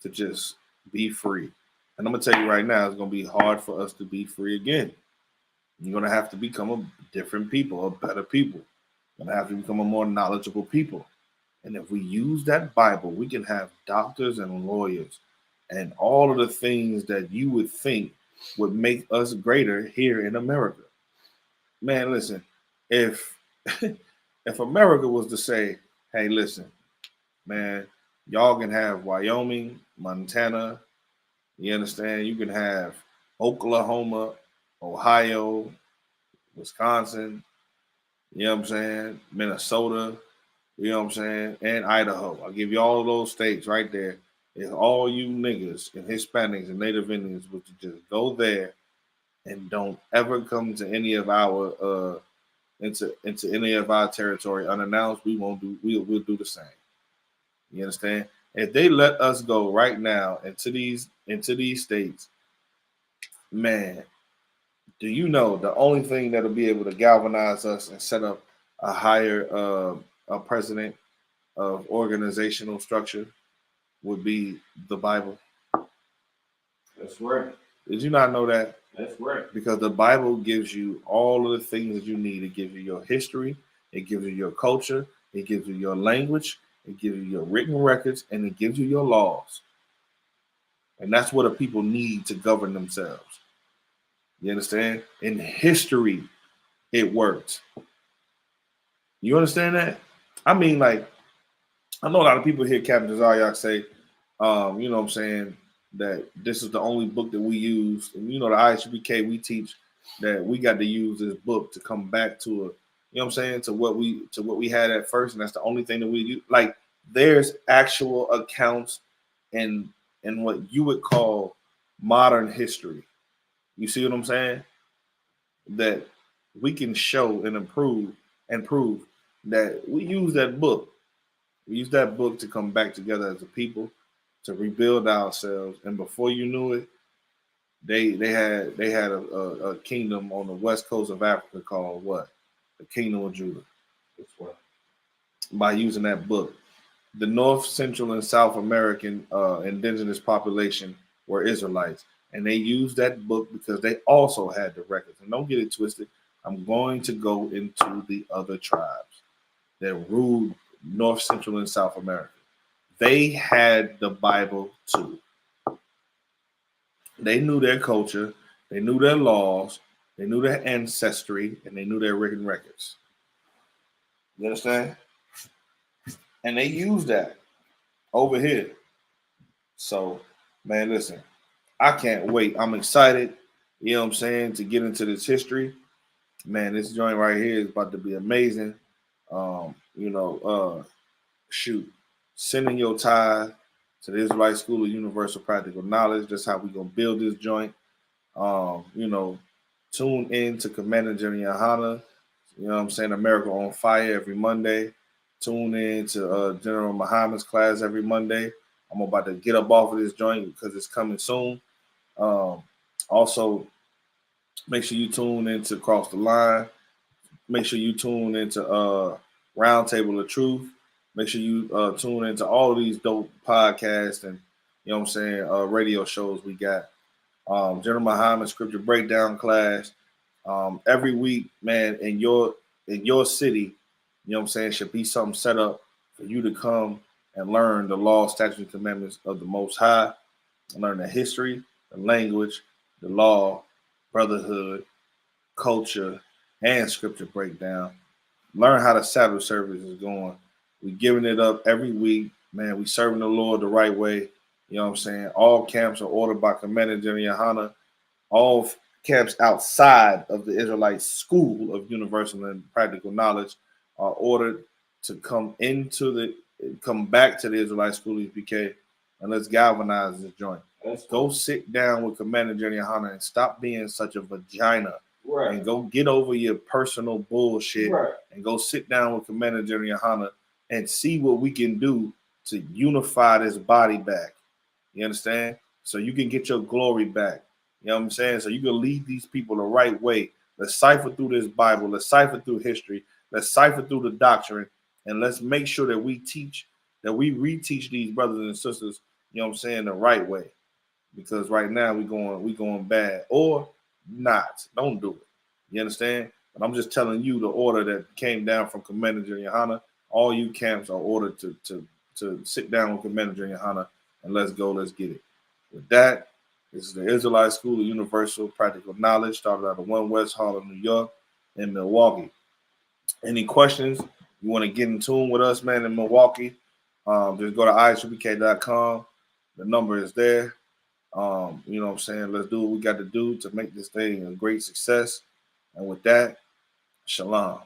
to just be free. And I'm gonna tell you right now, it's gonna be hard for us to be free again. You're gonna have to become a different people, a better people. You're gonna have to become a more knowledgeable people. And if we use that Bible, we can have doctors and lawyers and all of the things that you would think would make us greater here in America. Man, listen, if America was to say, hey, listen, man, y'all can have Wyoming, Montana, you understand? You can have Oklahoma, Ohio, Wisconsin, you know what I'm saying? Minnesota, you know what I'm saying? And Idaho. I'll give you all of those states right there. if all you niggas and Hispanics and Native Indians would just go there and don't ever come to any of our into any of our territory unannounced, we'll do the same. You understand? If they let us go right now into these states, man, do you know the only thing that'll be able to galvanize us and set up a higher a president of organizational structure would be the Bible? That's right. Did you not know that? That's right. Because the Bible gives you all of the things that you need. It gives you your history, it gives you your culture, it gives you your language, it gives you your written records, and it gives you your laws. And that's what a people need to govern themselves. You understand? In history, it worked. You understand that? I mean, like, I know a lot of people hear Captain Zaryak say, you know what I'm saying, that this is the only book that we use. And, you know, the I.S.U.P.K, we teach that we got to use this book to come back to you know what I'm saying, to what we had at first. And that's the only thing that we do. Like, there's actual accounts in what you would call modern history. You see what I'm saying? That we can show and prove that we use that book. We use that book to come back together as a people, to rebuild ourselves. And before you knew it, they had a kingdom on the west coast of Africa called what? The Kingdom of Judah. That's what. By using that book. The North, Central, and South American indigenous population were Israelites. And they used that book because they also had the records. And don't get it twisted. I'm going to go into the other tribes that ruled North, Central, and South America. They had the Bible too. They knew their culture, they knew their laws, they knew their ancestry, and they knew their written records. You understand? And they used that over here. So, man, listen, I can't wait. I'm excited, you know what I'm saying, to get into this history. Man, this joint right here is about to be amazing. Shoot, sending your tithe to the Israelite School of Universal Practical Knowledge. That's how we're going to build this joint. Tune in to Commander General Yahanna, you know what I'm saying, America on Fire every Monday. Tune in to General Muhammad's class every Monday. I'm about to get up off of this joint because it's coming soon. Also, make sure you tune in to Cross the Line. Make sure you tune into Roundtable of Truth. Make sure you tune into all of these dope podcasts and, you know what I'm saying, radio shows we got. General Muhammad Scripture Breakdown class. Every week, man, in your city, you know what I'm saying, should be something set up for you to come and learn the law, statutes, and commandments of the Most High, and learn the history, the language, the law, brotherhood, culture, and scripture breakdown. Learn how the Sabbath service is going. We giving it up every week, man. We serving the Lord the right way. You know what I'm saying? All camps are ordered by Commander General Yahanna. All camps outside of the Israelite School of Universal and Practical Knowledge are ordered to come back to the Israelite School of I.S.U.P.K, and let's galvanize this joint. Let's go sit down with Commander General Yahanna and stop being such a vagina. Right. And go get over your personal bullshit. Right. And go sit down with Commander General Yahanna and see what we can do to unify this body back. You understand? So you can get your glory back. You know what I'm saying? So you can lead these people the right way. Let's cipher through this Bible. Let's cipher through history. Let's cipher through the doctrine. And let's make sure that we reteach these brothers and sisters, you know what I'm saying, the right way. Because right now we going bad. Or not. Don't do it. You understand? But I'm just telling you the order that came down from Commander General Yahanna. All you camps are ordered to sit down with Commander General Yahanna and let's go, let's get it. With that, this is the Israelite School of Universal Practical Knowledge, started out of 1 West Harlem, New York, in Milwaukee. Any questions? You want to get in tune with us, man, in Milwaukee? Just go to I.S.U.P.K.com. The number is there. You know what I'm saying? Let's do what we got to do to make this thing a great success. And with that, shalom.